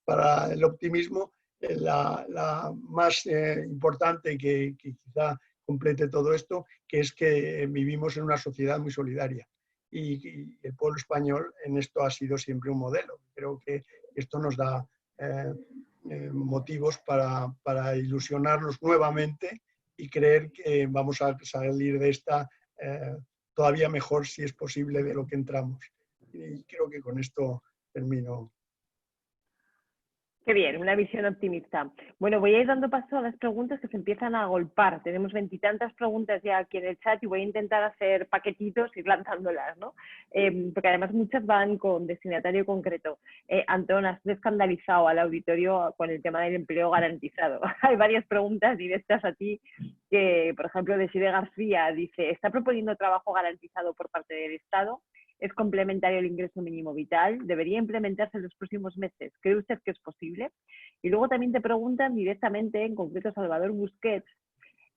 para el optimismo, la más importante que quizá complete todo esto, que es que vivimos en una sociedad muy solidaria. Y el pueblo español en esto ha sido siempre un modelo. Creo que esto nos da motivos para ilusionarnos nuevamente y creer que vamos a salir de esta todavía mejor, si es posible, de lo que entramos. Y creo que con esto termino. Qué bien, una visión optimista. Bueno, voy a ir dando paso a las preguntas que se empiezan a agolpar. Tenemos 20 y tantas preguntas ya aquí en el chat y voy a intentar hacer paquetitos y ir lanzándolas, ¿no? Porque además muchas van con destinatario concreto. Antón, has escandalizado al auditorio con el tema del empleo garantizado. Hay varias preguntas directas a ti que, por ejemplo, Desiree García dice, ¿está proponiendo trabajo garantizado por parte del Estado? ¿Es complementario el ingreso mínimo vital? ¿Debería implementarse en los próximos meses? ¿Cree usted que es posible? Y luego también te preguntan directamente, en concreto Salvador Busquets,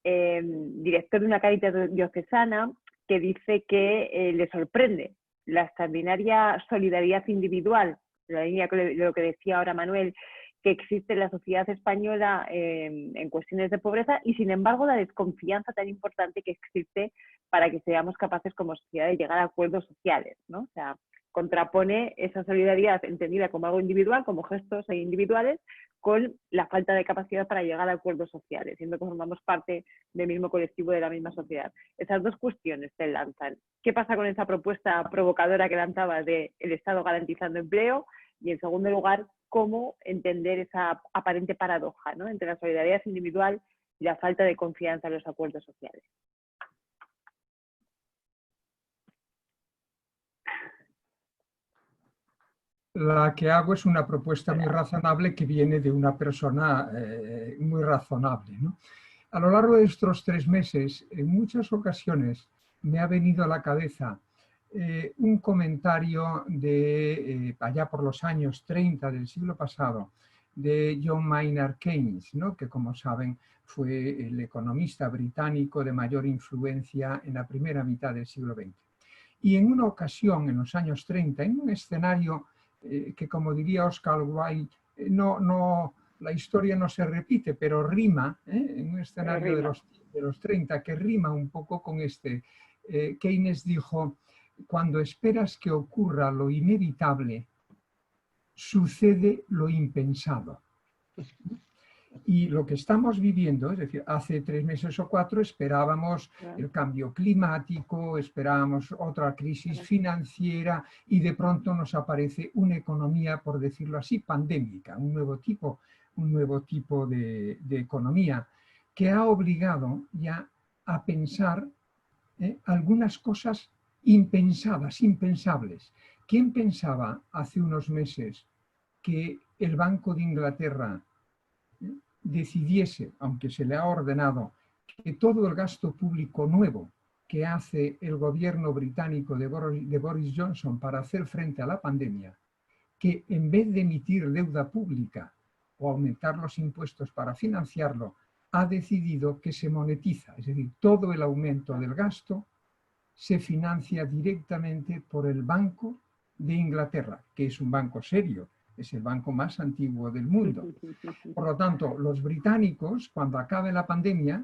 director de una Cáritas diocesana, que dice que le sorprende la extraordinaria solidaridad individual, en la línea de lo que decía ahora Manuel, que existe en la sociedad española en cuestiones de pobreza y, sin embargo, la desconfianza tan importante que existe para que seamos capaces como sociedad de llegar a acuerdos sociales, ¿no? O sea, contrapone esa solidaridad entendida como algo individual, como gestos individuales, con la falta de capacidad para llegar a acuerdos sociales, siendo que formamos parte del mismo colectivo, de la misma sociedad. Esas dos cuestiones se lanzan. ¿Qué pasa con esa propuesta provocadora que lanzaba de el Estado garantizando empleo? Y, en segundo lugar, cómo entender esa aparente paradoja, ¿no?, entre la solidaridad individual y la falta de confianza en los acuerdos sociales. La que hago es una propuesta muy razonable que viene de una persona muy razonable, ¿no? A lo largo de estos 3 meses, en muchas ocasiones me ha venido a la cabeza un comentario de allá por los años 30 del siglo pasado, de John Maynard Keynes, ¿no? Que, como saben, fue el economista británico de mayor influencia en la primera mitad del siglo XX. Y en una ocasión, en los años 30, en un escenario que, como diría Oscar Wilde, la historia no se repite, pero rima, en un escenario de los 30, que rima un poco con este. Keynes dijo: cuando esperas que ocurra lo inevitable, sucede lo impensado. Y lo que estamos viviendo, es decir, hace 3 meses o 4 esperábamos el cambio climático, esperábamos otra crisis financiera y de pronto nos aparece una economía, por decirlo así, pandémica, un nuevo tipo de economía que ha obligado ya a pensar algunas cosas impensadas, impensables. ¿Quién pensaba hace unos meses que el Banco de Inglaterra decidiese, aunque se le ha ordenado, que todo el gasto público nuevo que hace el gobierno británico de Boris Johnson para hacer frente a la pandemia, que en vez de emitir deuda pública o aumentar los impuestos para financiarlo, ha decidido que se monetiza, es decir, todo el aumento del gasto se financia directamente por el Banco de Inglaterra, que es un banco serio, es el banco más antiguo del mundo. Por lo tanto, los británicos, cuando acabe la pandemia,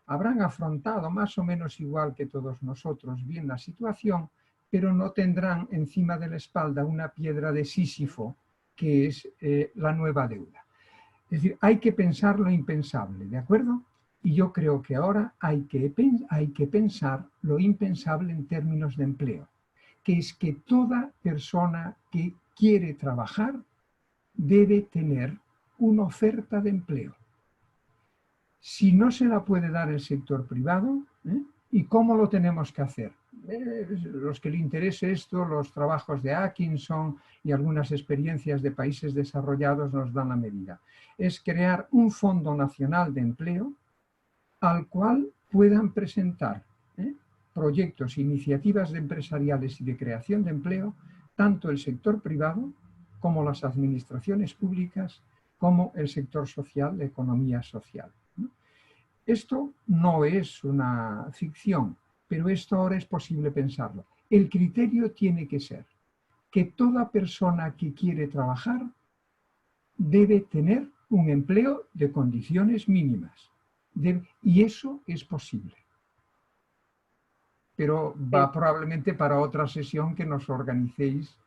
habrán afrontado más o menos igual que todos nosotros bien la situación, pero no tendrán encima de la espalda una piedra de Sísifo, que es la nueva deuda. Es decir, hay que pensar lo impensable, ¿de acuerdo? Y yo creo que ahora hay que pensar lo impensable en términos de empleo, que es que toda persona que quiere trabajar debe tener una oferta de empleo. Si no se la puede dar el sector privado, ¿y cómo lo tenemos que hacer? Los que le interese esto, los trabajos de Atkinson y algunas experiencias de países desarrollados nos dan la medida. Es crear un Fondo Nacional de Empleo al cual puedan presentar proyectos, iniciativas empresariales y de creación de empleo, tanto el sector privado como las administraciones públicas, como el sector social, la economía social. Esto no es una ficción, pero esto ahora es posible pensarlo. El criterio tiene que ser que toda persona que quiere trabajar debe tener un empleo de condiciones mínimas. Y eso es posible. Pero va probablemente para otra sesión que nos organicéis,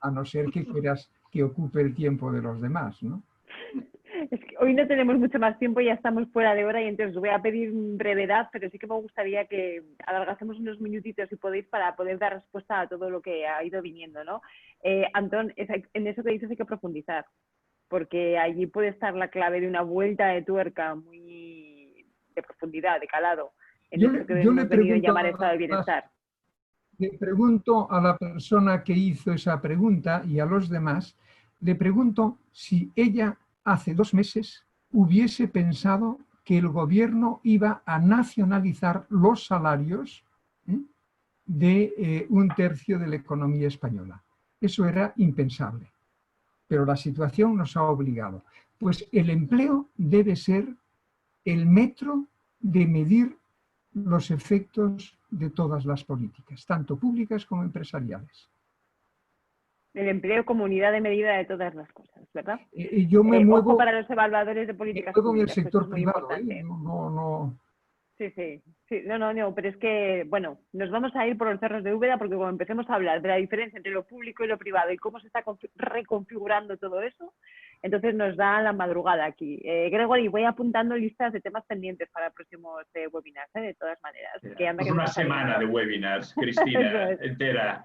a no ser que quieras que ocupe el tiempo de los demás, ¿no? Es que hoy no tenemos mucho más tiempo, ya estamos fuera de hora y entonces os voy a pedir brevedad, pero sí que me gustaría que alargásemos unos minutitos si podéis para poder dar respuesta a todo lo que ha ido viniendo, ¿no? Antón, en eso que dices hay que profundizar, porque allí puede estar la clave de una vuelta de tuerca muy de profundidad, de calado, en eso que hemos venido a llamar estado de bienestar. Le pregunto a la persona que hizo esa pregunta y a los demás, le pregunto si ella hace 2 meses hubiese pensado que el gobierno iba a nacionalizar los salarios de 1/3 de la economía española. Eso era impensable, pero la situación nos ha obligado. Pues el empleo debe ser el metro de medir los efectos de todas las políticas, tanto públicas como empresariales. El empleo como unidad de medida de todas las cosas, ¿verdad? Yo me muevo, ojo para los evaluadores de políticas me muevo públicas, en el sector eso es muy privado. importante. Sí, no, pero es que, bueno, nos vamos a ir por los cerros de Úbeda porque cuando empecemos a hablar de la diferencia entre lo público y lo privado y cómo se está reconfigurando todo eso, entonces nos da la madrugada aquí. Gregory, voy apuntando listas de temas pendientes para próximos webinars, de todas maneras. Que anda que una semana de webinars, Cristina, entera.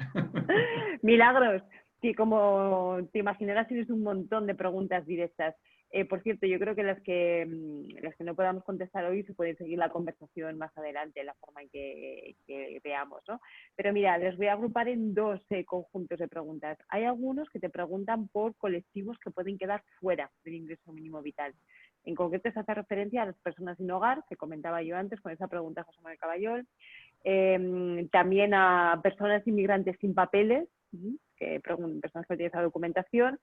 Milagros. Sí, como te imaginarás, tienes un montón de preguntas directas. Por cierto, yo creo que las que no podamos contestar hoy se puede seguir la conversación más adelante, la forma en que veamos, ¿no? Pero mira, les voy a agrupar en dos conjuntos de preguntas. Hay algunos que te preguntan por colectivos que pueden quedar fuera del ingreso mínimo vital. En concreto, se hace referencia a las personas sin hogar, que comentaba yo antes con esa pregunta de José Manuel Caballol, también a personas inmigrantes sin papeles, personas que no tienen esa documentación,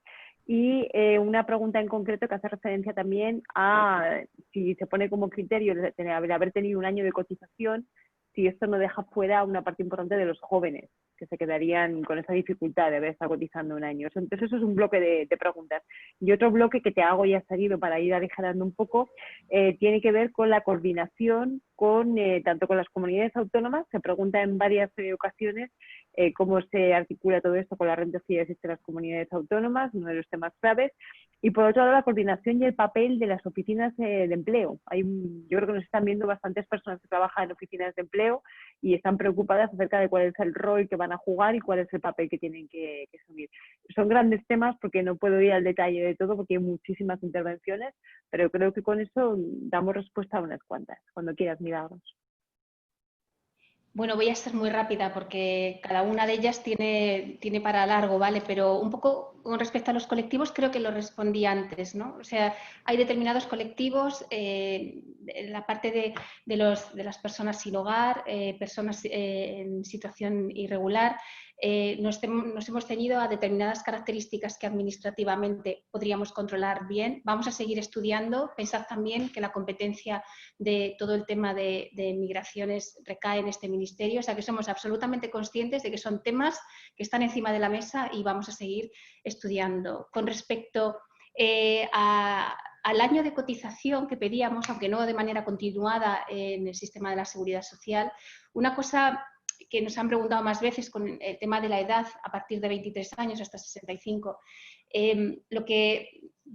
y una pregunta en concreto que hace referencia también a si se pone como criterio el haber tenido un año de cotización, si esto no deja fuera a una parte importante de los jóvenes que se quedarían con esa dificultad de haber estado cotizando un año. Entonces eso es un bloque de preguntas. Y otro bloque que te hago ya seguido para ir aligerando un poco, tiene que ver con la coordinación tanto con las comunidades autónomas. Se pregunta en varias ocasiones cómo se articula todo esto con las rentas que ya existen en las comunidades autónomas, uno de los temas claves. Y por otro lado, la coordinación y el papel de las oficinas de empleo. Yo creo que nos están viendo bastantes personas que trabajan en oficinas de empleo y están preocupadas acerca de cuál es el rol que van a jugar y cuál es el papel que tienen que asumir. Son grandes temas porque no puedo ir al detalle de todo porque hay muchísimas intervenciones, pero creo que con eso damos respuesta a unas cuantas. Cuando quieras, Milagros. Bueno, voy a ser muy rápida porque cada una de ellas tiene para largo, ¿vale? Pero un poco con respecto a los colectivos creo que lo respondí antes, ¿no? O sea, hay determinados colectivos, la parte de las personas sin hogar, personas en situación irregular, nos hemos ceñido a determinadas características que administrativamente podríamos controlar bien. Vamos a seguir estudiando. Pensad también que la competencia de todo el tema de migraciones recae en este ministerio, o sea que somos absolutamente conscientes de que son temas que están encima de la mesa y vamos a seguir estudiando. Con respecto al año de cotización que pedíamos, aunque no de manera continuada en el sistema de la seguridad social, una cosa que nos han preguntado más veces con el tema de la edad a partir de 23 años hasta 65, lo que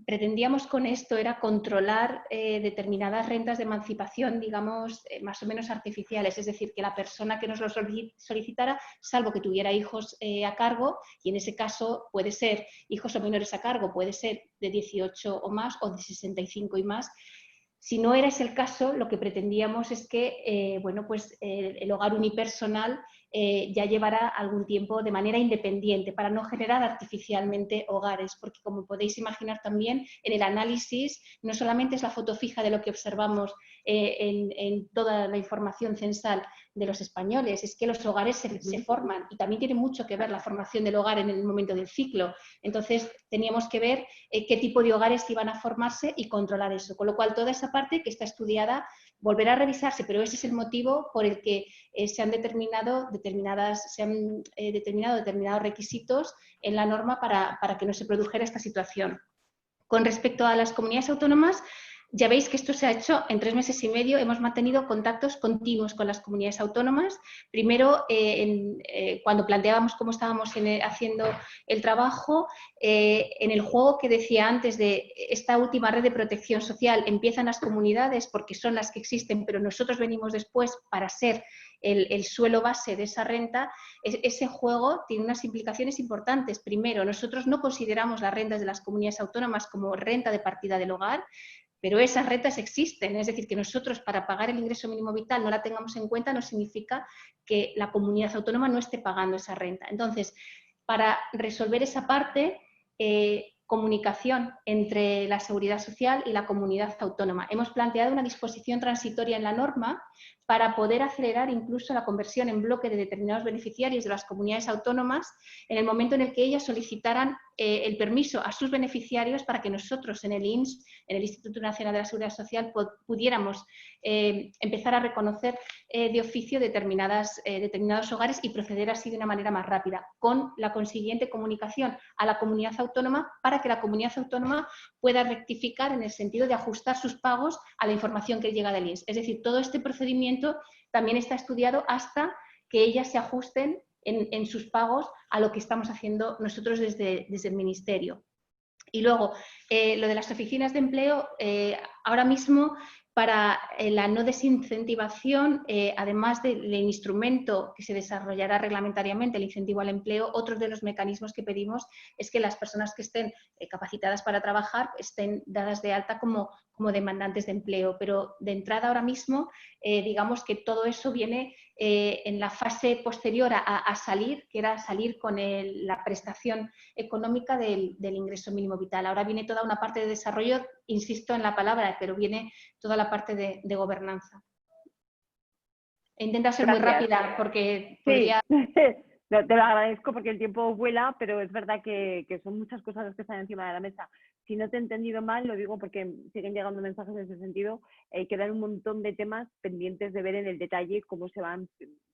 pretendíamos con esto era controlar determinadas rentas de emancipación, digamos, más o menos artificiales, es decir, que la persona que nos lo solicitara, salvo que tuviera hijos a cargo, y en ese caso puede ser hijos o menores a cargo, puede ser de 18 o más o de 65 y más. Si no era ese el caso, lo que pretendíamos es que el hogar unipersonal ya llevará algún tiempo de manera independiente para no generar artificialmente hogares, porque como podéis imaginar también en el análisis no solamente es la foto fija de lo que observamos en toda la información censal de los españoles, es que los hogares se forman y también tiene mucho que ver la formación del hogar en el momento del ciclo. Entonces teníamos que ver qué tipo de hogares iban a formarse y controlar eso, con lo cual toda esa parte que está estudiada volverá a revisarse, pero ese es el motivo por el que se han determinado determinados requisitos en la norma para que no se produjera esta situación. Con respecto a las comunidades autónomas, ya veis que esto se ha hecho en 3 meses y medio, hemos mantenido contactos continuos con las comunidades autónomas. Primero, cuando planteábamos cómo estábamos haciendo el trabajo, en el juego que decía antes de esta última red de protección social, empiezan las comunidades porque son las que existen, pero nosotros venimos después para ser el suelo base de esa renta. Ese juego tiene unas implicaciones importantes. Primero, nosotros no consideramos las rentas de las comunidades autónomas como renta de partida del hogar, pero esas rentas existen, es decir, que nosotros para pagar el ingreso mínimo vital no la tengamos en cuenta no significa que la comunidad autónoma no esté pagando esa renta. Entonces, para resolver esa parte, comunicación entre la Seguridad Social y la comunidad autónoma. Hemos planteado una disposición transitoria en la norma para poder acelerar incluso la conversión en bloque de determinados beneficiarios de las comunidades autónomas en el momento en el que ellas solicitaran el permiso a sus beneficiarios para que nosotros en el INS, en el Instituto Nacional de la Seguridad Social, pudiéramos empezar a reconocer de oficio determinados hogares y proceder así de una manera más rápida, con la consiguiente comunicación a la comunidad autónoma para que la comunidad autónoma pueda rectificar en el sentido de ajustar sus pagos a la información que llega del INS. Es decir, todo este procedimiento también está estudiado hasta que ellas se ajusten en sus pagos a lo que estamos haciendo nosotros desde el Ministerio. Y luego, lo de las oficinas de empleo, ahora mismo para la no desincentivación, además del instrumento que se desarrollará reglamentariamente, el incentivo al empleo, otro de los mecanismos que pedimos es que las personas que estén capacitadas para trabajar estén dadas de alta como demandantes de empleo. Pero de entrada ahora mismo, digamos que todo eso viene en la fase posterior a salir, que era salir con la prestación económica del ingreso mínimo vital. Ahora viene toda una parte de desarrollo, insisto en la palabra, pero viene toda la parte de gobernanza. He intentado ser muy rápida porque podría... Te lo agradezco porque el tiempo vuela, pero es verdad que son muchas cosas las que están encima de la mesa. Si no te he entendido mal, lo digo porque siguen llegando mensajes en ese sentido, quedan un montón de temas pendientes de ver en el detalle cómo se van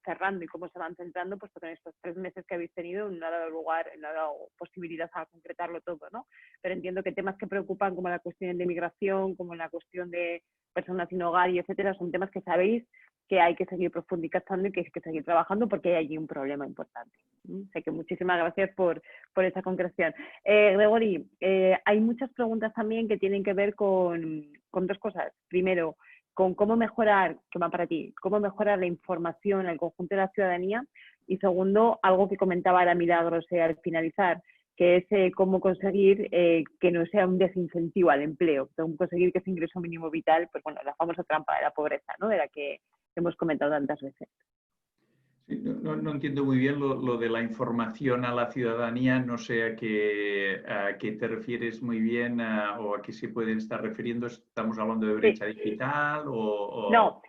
cerrando y cómo se van centrando, pues porque en estos 3 meses que habéis tenido no ha dado lugar, no ha dado posibilidad a concretarlo todo, ¿no? Pero entiendo que temas que preocupan como la cuestión de migración, como la cuestión de personas sin hogar y etcétera, son temas que sabéis que hay que seguir profundizando y que hay que seguir trabajando porque hay allí un problema importante. Así que muchísimas gracias por esa concreción. Gregory, hay muchas preguntas también que tienen que ver con 2 cosas. Primero, con cómo mejorar, que va para ti, cómo mejorar la información al conjunto de la ciudadanía. Y segundo, algo que comentaba ahora Milagros al finalizar, que es cómo conseguir que no sea un desincentivo al empleo, cómo conseguir que ese ingreso mínimo vital, pues bueno, la famosa trampa de la pobreza, ¿no? De la que hemos comentado tantas veces. Sí, no entiendo muy bien lo de la información a la ciudadanía, no sé a qué te refieres muy bien o a qué se pueden estar refiriendo. ¿Estamos hablando de brecha digital o...? No.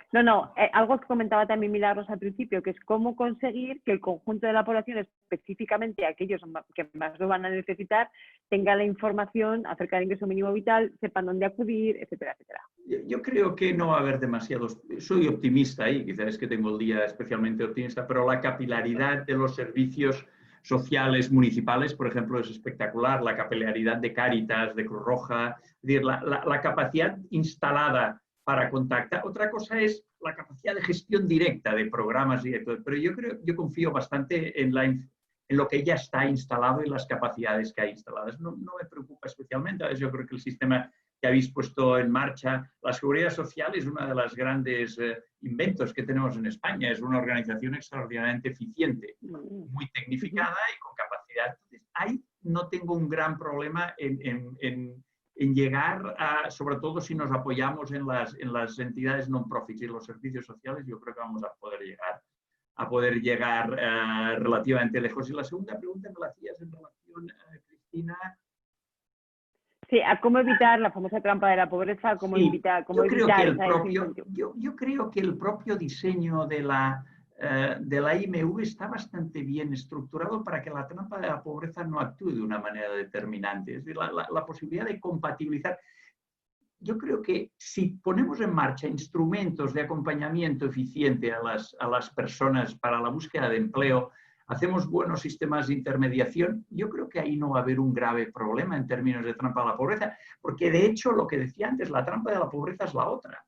Algo que comentaba también Milagros al principio, que es cómo conseguir que el conjunto de la población, específicamente aquellos que más lo van a necesitar, tenga la información acerca del ingreso mínimo vital, sepan dónde acudir, etcétera, etcétera. Yo creo que no va a haber demasiados... Soy optimista y quizás es que tengo el día especialmente optimista, pero la capilaridad de los servicios sociales municipales, por ejemplo, es espectacular. La capilaridad de Cáritas, de Cruz Roja, es decir, la capacidad instalada para contactar. Otra cosa es la capacidad de gestión directa de programas directos, pero yo confío bastante en lo que ya está instalado y las capacidades que hay instaladas. No me preocupa especialmente. A veces yo creo que el sistema que habéis puesto en marcha, la seguridad social es uno de los grandes inventos que tenemos en España. Es una organización extraordinariamente eficiente, muy tecnificada y con capacidad. Entonces, ahí no tengo un gran problema en llegar a, sobre todo si nos apoyamos en las entidades non-profit y los servicios sociales, yo creo que vamos a poder llegar relativamente lejos. Y la segunda pregunta me la hacías en relación, Cristina. Sí, a cómo evitar la famosa trampa de la pobreza, cómo evitar yo creo que el propio diseño de la IMV está bastante bien estructurado para que la trampa de la pobreza no actúe de una manera determinante. Es decir, la posibilidad de compatibilizar. Yo creo que si ponemos en marcha instrumentos de acompañamiento eficiente a las personas para la búsqueda de empleo, hacemos buenos sistemas de intermediación, yo creo que ahí no va a haber un grave problema en términos de trampa de la pobreza, porque de hecho lo que decía antes, la trampa de la pobreza es la otra.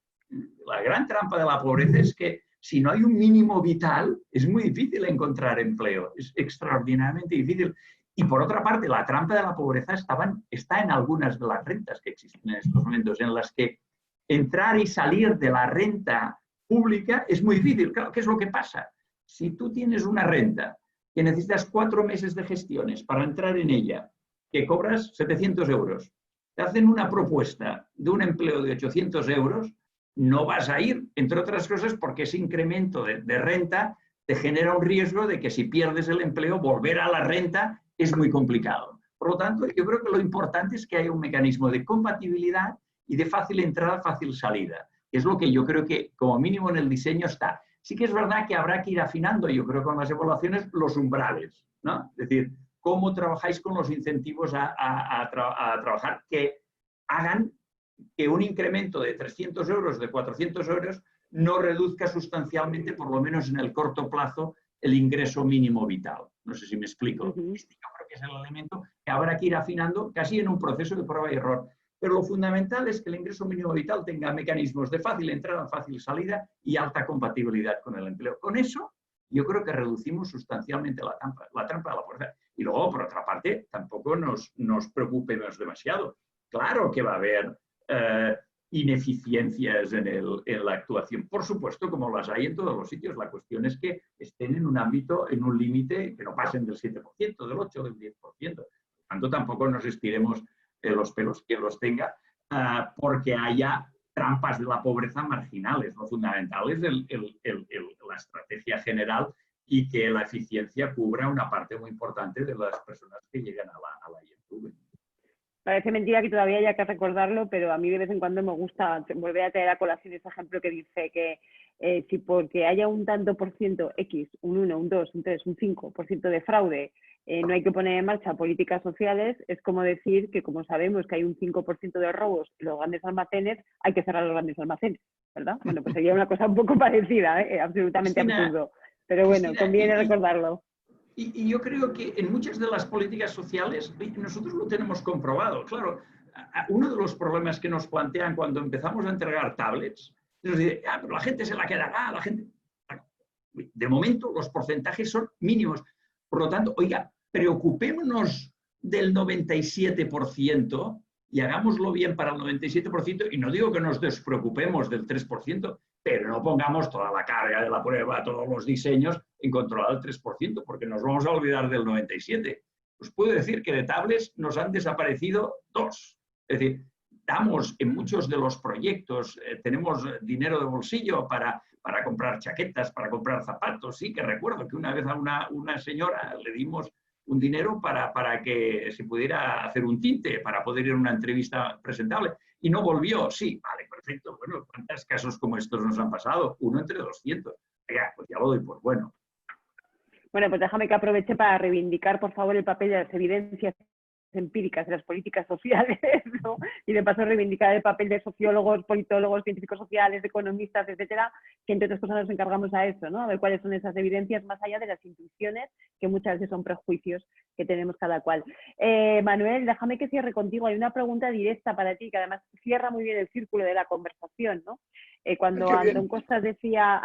La gran trampa de la pobreza es que si no hay un mínimo vital, es muy difícil encontrar empleo, es extraordinariamente difícil. Y por otra parte, la trampa de la pobreza está en algunas de las rentas que existen en estos momentos, en las que entrar y salir de la renta pública es muy difícil. Claro, ¿qué es lo que pasa? Si tú tienes una renta que necesitas 4 meses de gestiones para entrar en ella, que cobras 700 euros, te hacen una propuesta de un empleo de 800 euros, no vas a ir, entre otras cosas, porque ese incremento de renta te genera un riesgo de que si pierdes el empleo, volver a la renta es muy complicado. Por lo tanto, yo creo que lo importante es que haya un mecanismo de compatibilidad y de fácil entrada, fácil salida. Es lo que yo creo que, como mínimo en el diseño, está. Sí que es verdad que habrá que ir afinando, yo creo, con las evaluaciones, los umbrales, ¿no? Es decir, cómo trabajáis con los incentivos a trabajar que hagan que un incremento de 300 euros, de 400 euros, no reduzca sustancialmente, por lo menos en el corto plazo, el ingreso mínimo vital. No sé si me explico. Este yo creo que es el elemento que habrá que ir afinando casi en un proceso de prueba y error. Pero lo fundamental es que el ingreso mínimo vital tenga mecanismos de fácil entrada, fácil salida y alta compatibilidad con el empleo. Con eso, yo creo que reducimos sustancialmente la trampa de la pobreza. Y luego, por otra parte, tampoco nos preocupemos demasiado. Claro que va a haber ineficiencias en la actuación. Por supuesto, como las hay en todos los sitios, la cuestión es que estén en un ámbito, en un límite que no pasen del 7%, del 8%, del 10%. Por tanto, tampoco nos estiremos los pelos, quien los tenga, porque haya trampas de la pobreza marginales. Lo fundamental es la estrategia general y que la eficiencia cubra una parte muy importante de las personas que llegan a la IETV. Parece mentira que todavía haya que recordarlo, pero a mí de vez en cuando me gusta volver a traer a colación ese ejemplo que dice que si porque haya un tanto por ciento X, un 1, un 2, un 3, un 5% de fraude, no hay que poner en marcha políticas sociales, es como decir que como sabemos que hay un 5% de robos en los grandes almacenes, hay que cerrar los grandes almacenes, ¿verdad? Bueno, pues sería una cosa un poco parecida, absolutamente absurdo. Pero bueno, conviene recordarlo. Y yo creo que en muchas de las políticas sociales nosotros lo tenemos comprobado. Claro, uno de los problemas que nos plantean cuando empezamos a entregar tablets, nos dicen, pero la gente se la quedará, la gente... De momento los porcentajes son mínimos. Por lo tanto, oiga, preocupémonos del 97% y hagámoslo bien para el 97%, y no digo que nos despreocupemos del 3%, pero no pongamos toda la carga de la prueba, todos los diseños en controlar el 3%, porque nos vamos a olvidar del 97%. Os puedo decir que de tablets nos han desaparecido 2. Es decir, damos en muchos de los proyectos, tenemos dinero de bolsillo para comprar chaquetas, para comprar zapatos. Sí, que recuerdo que una vez a una señora le dimos un dinero para que se pudiera hacer un tinte, para poder ir a una entrevista presentable. Y no volvió. Sí, vale, perfecto. Bueno, ¿cuántos casos como estos nos han pasado? 1 entre 200. Pues ya lo doy por bueno. Bueno, pues déjame que aproveche para reivindicar, por favor, el papel de las evidencias empíricas de las políticas sociales, ¿no? Y de paso reivindicar el papel de sociólogos, politólogos, científicos sociales, economistas, etcétera, que entre otras cosas nos encargamos a eso, ¿no? A ver cuáles son esas evidencias más allá de las intuiciones, que muchas veces son prejuicios que tenemos cada cual. Manuel, déjame que cierre contigo. Hay una pregunta directa para ti, que además cierra muy bien el círculo de la conversación, ¿no? Cuando Antón Costas decía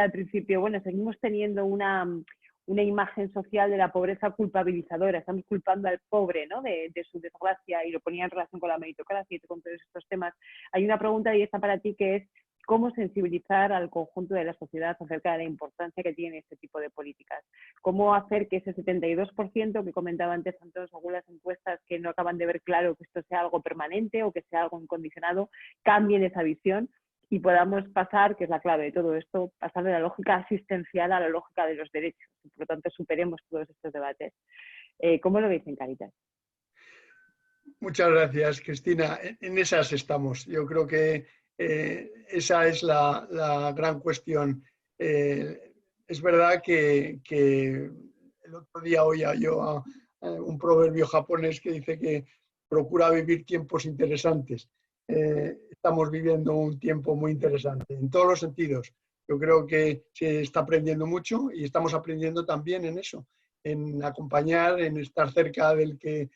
al principio, bueno, seguimos teniendo una imagen social de la pobreza culpabilizadora, estamos culpando al pobre, ¿no? de su desgracia, y lo ponía en relación con la meritocracia y con todos estos temas. Hay una pregunta directa para ti que es cómo sensibilizar al conjunto de la sociedad acerca de la importancia que tiene este tipo de políticas. Cómo hacer que ese 72% que comentaba antes Antón según las encuestas que no acaban de ver claro que esto sea algo permanente o que sea algo incondicionado, cambien esa visión y podamos pasar, que es la clave de todo esto, pasar de la lógica asistencial a la lógica de los derechos. Y por lo tanto, superemos todos estos debates. ¿Cómo lo veis en Cáritas? Muchas gracias, Cristina. En esas estamos. Yo creo que esa es la gran cuestión. Es verdad que el otro día oía yo un proverbio japonés que dice que procura vivir tiempos interesantes. Estamos viviendo un tiempo muy interesante en todos los sentidos. Yo creo que se está aprendiendo mucho y estamos aprendiendo también en eso, en acompañar, en estar cerca del que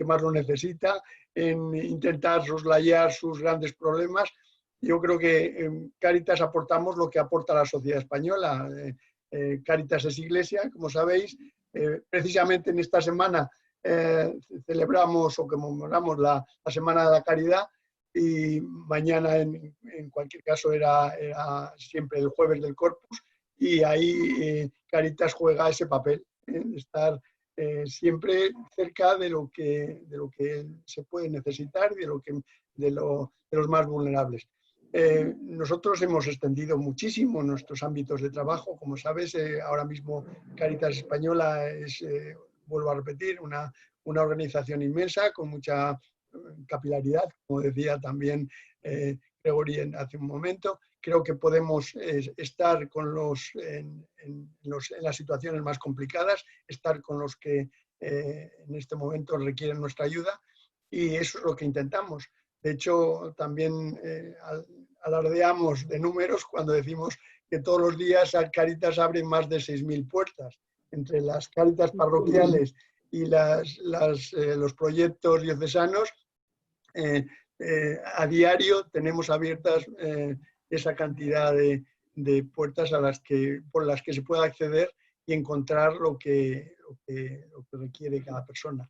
más lo necesita, en intentar soslayar sus grandes problemas. Yo creo que en Cáritas aportamos lo que aporta la sociedad española. Cáritas es iglesia, como sabéis. Precisamente en esta semana celebramos o conmemoramos la Semana de la Caridad, y mañana en cualquier caso era siempre el jueves del Corpus, y ahí Cáritas juega ese papel, estar siempre cerca de lo que se puede necesitar y de los más vulnerables. Nosotros hemos extendido muchísimo nuestros ámbitos de trabajo. Como sabes, ahora mismo Cáritas Española es, vuelvo a repetir, una organización inmensa con mucha capilaridad, como decía también Gregory hace un momento. Creo que podemos estar con en las situaciones más complicadas, estar con los que en este momento requieren nuestra ayuda, y eso es lo que intentamos. De hecho, también alardeamos de números cuando decimos que todos los días Cáritas abre más de 6.000 puertas. Entre las Cáritas parroquiales y los proyectos diocesanos, a diario tenemos abiertas esa cantidad de puertas por las que se pueda acceder y encontrar lo que requiere cada persona.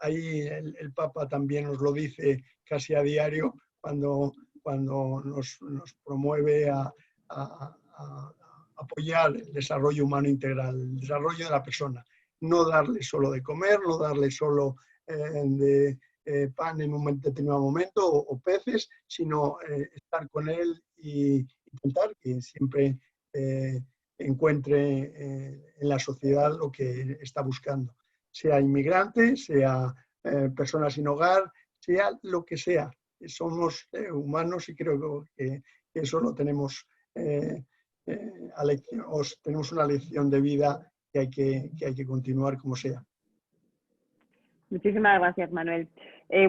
ahí el Papa también nos lo dice casi a diario cuando nos promueve a apoyar el desarrollo humano integral, el desarrollo de la persona. No darle solo de comer, no darle solo de pan en un determinado momento o peces, sino estar con él y intentar que siempre encuentre en la sociedad lo que está buscando. Sea inmigrante, sea persona sin hogar, sea lo que sea. Somos humanos y creo que eso lo tenemos tenemos una lección de vida que hay que continuar como sea. Muchísimas gracias, Manuel.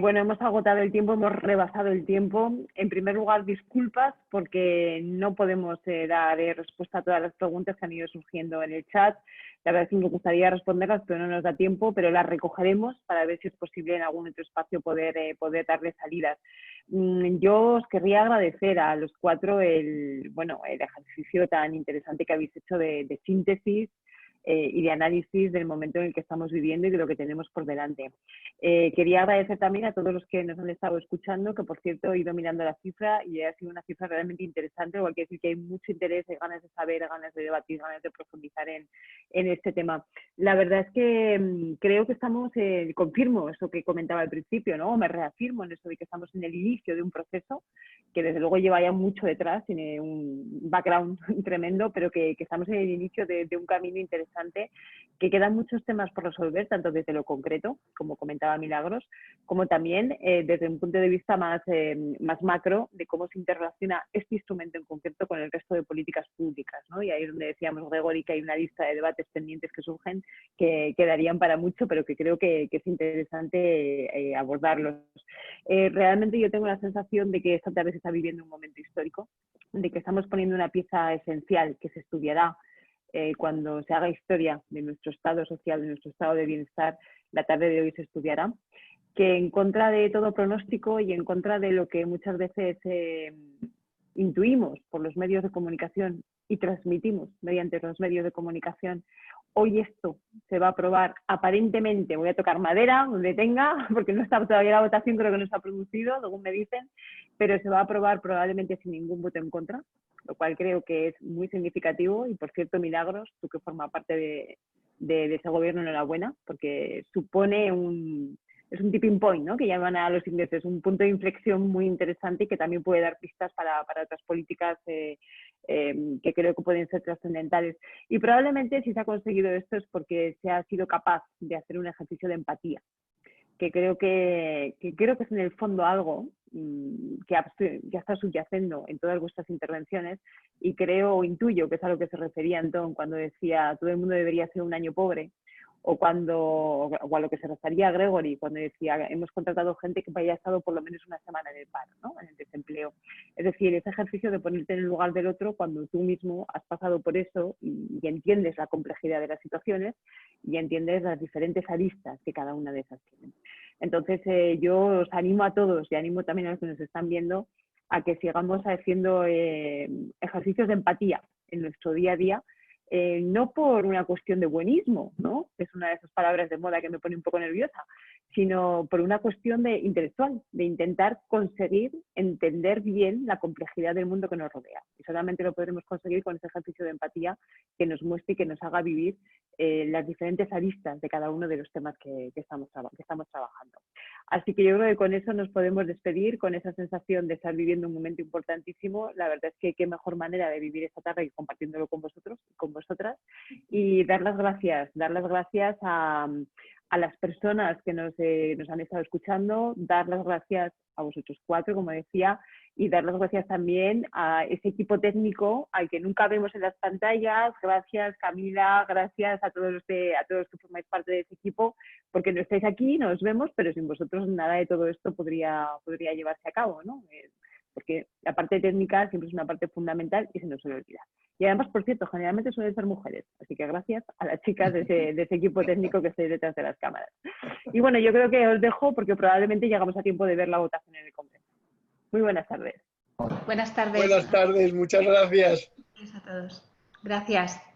Bueno, hemos agotado el tiempo, hemos rebasado el tiempo. En primer lugar, disculpas porque no podemos dar respuesta a todas las preguntas que han ido surgiendo en el chat. La verdad es que nos gustaría responderlas, pero no nos da tiempo, pero las recogeremos para ver si es posible en algún otro espacio poder darle salidas. Yo os querría agradecer a los cuatro el ejercicio tan interesante que habéis hecho de síntesis y de análisis del momento en el que estamos viviendo y de lo que tenemos por delante. Quería agradecer también a todos los que nos han estado escuchando, que por cierto he ido mirando la cifra y ha sido una cifra realmente interesante, igual que decir que hay mucho interés, hay ganas de saber, ganas de debatir, ganas de profundizar en este tema. La verdad es que creo que estamos, confirmo eso que comentaba al principio, ¿no? Me reafirmo en eso de que estamos en el inicio de un proceso que desde luego lleva ya mucho detrás, tiene un background tremendo, pero que estamos en el inicio de un camino interesante, que quedan muchos temas por resolver, tanto desde lo concreto, como comentaba Milagros, como también desde un punto de vista más macro de cómo se interrelaciona este instrumento en concreto con el resto de políticas públicas, ¿no? Y ahí es donde decíamos, Gregory, que hay una lista de debates pendientes que surgen que quedarían para mucho, pero que creo que es interesante abordarlos. Realmente yo tengo la sensación de que esta tarde se está viviendo un momento histórico, de que estamos poniendo una pieza esencial que se estudiará cuando se haga historia de nuestro estado social, de nuestro estado de bienestar. La tarde de hoy se estudiará, que en contra de todo pronóstico y en contra de lo que muchas veces intuimos por los medios de comunicación y transmitimos mediante los medios de comunicación, hoy esto se va a aprobar aparentemente, voy a tocar madera donde tenga, porque no está todavía la votación, creo que no se ha producido, según me dicen, pero se va a aprobar probablemente sin ningún voto en contra, lo cual creo que es muy significativo. Y por cierto, Milagros, tú que formas parte de ese gobierno, enhorabuena, porque supone es un tipping point, ¿no? Que llaman a los ingleses, un punto de inflexión muy interesante y que también puede dar pistas para otras políticas que creo que pueden ser trascendentales. Y probablemente si se ha conseguido esto es porque se ha sido capaz de hacer un ejercicio de empatía, que creo que es en el fondo algo que ya está subyacendo en todas vuestras intervenciones, y creo o intuyo que es a lo que se refería Antón cuando decía todo el mundo debería ser un año pobre, o a lo que se refería a Gregory cuando decía hemos contratado gente que haya estado por lo menos una semana en el paro, ¿no? En el desempleo. Es decir, ese ejercicio de ponerte en el lugar del otro cuando tú mismo has pasado por eso y entiendes la complejidad de las situaciones y entiendes las diferentes aristas que cada una de esas tienen. Entonces yo os animo a todos y animo también a los que nos están viendo a que sigamos haciendo ejercicios de empatía en nuestro día a día, no por una cuestión de buenismo, ¿no? Que es una de esas palabras de moda que me pone un poco nerviosa, sino por una cuestión intelectual, de intentar conseguir entender bien la complejidad del mundo que nos rodea. Y solamente lo podremos conseguir con ese ejercicio de empatía que nos muestre y que nos haga vivir las diferentes aristas de cada uno de los temas que estamos trabajando. Así que yo creo que con eso nos podemos despedir, con esa sensación de estar viviendo un momento importantísimo. La verdad es que qué mejor manera de vivir esta tarde que compartiéndolo con vosotros y con vosotras, y dar las gracias a las personas que nos han estado escuchando, dar las gracias a vosotros cuatro, como decía, y dar las gracias también a ese equipo técnico al que nunca vemos en las pantallas. Gracias, Camila, gracias a todos los que formáis parte de ese equipo, porque no estáis aquí, no os vemos, pero sin vosotros nada de todo esto podría llevarse a cabo, ¿no? Porque la parte técnica siempre es una parte fundamental y se nos suele olvidar. Y además, por cierto, generalmente suelen ser mujeres, así que gracias a las chicas de ese equipo técnico que estáis detrás de las cámaras. Y bueno, yo creo que os dejo porque probablemente llegamos a tiempo de ver la votación en el Congreso. Muy buenas tardes. Buenas tardes. Buenas tardes, muchas gracias. Gracias a todos. Gracias.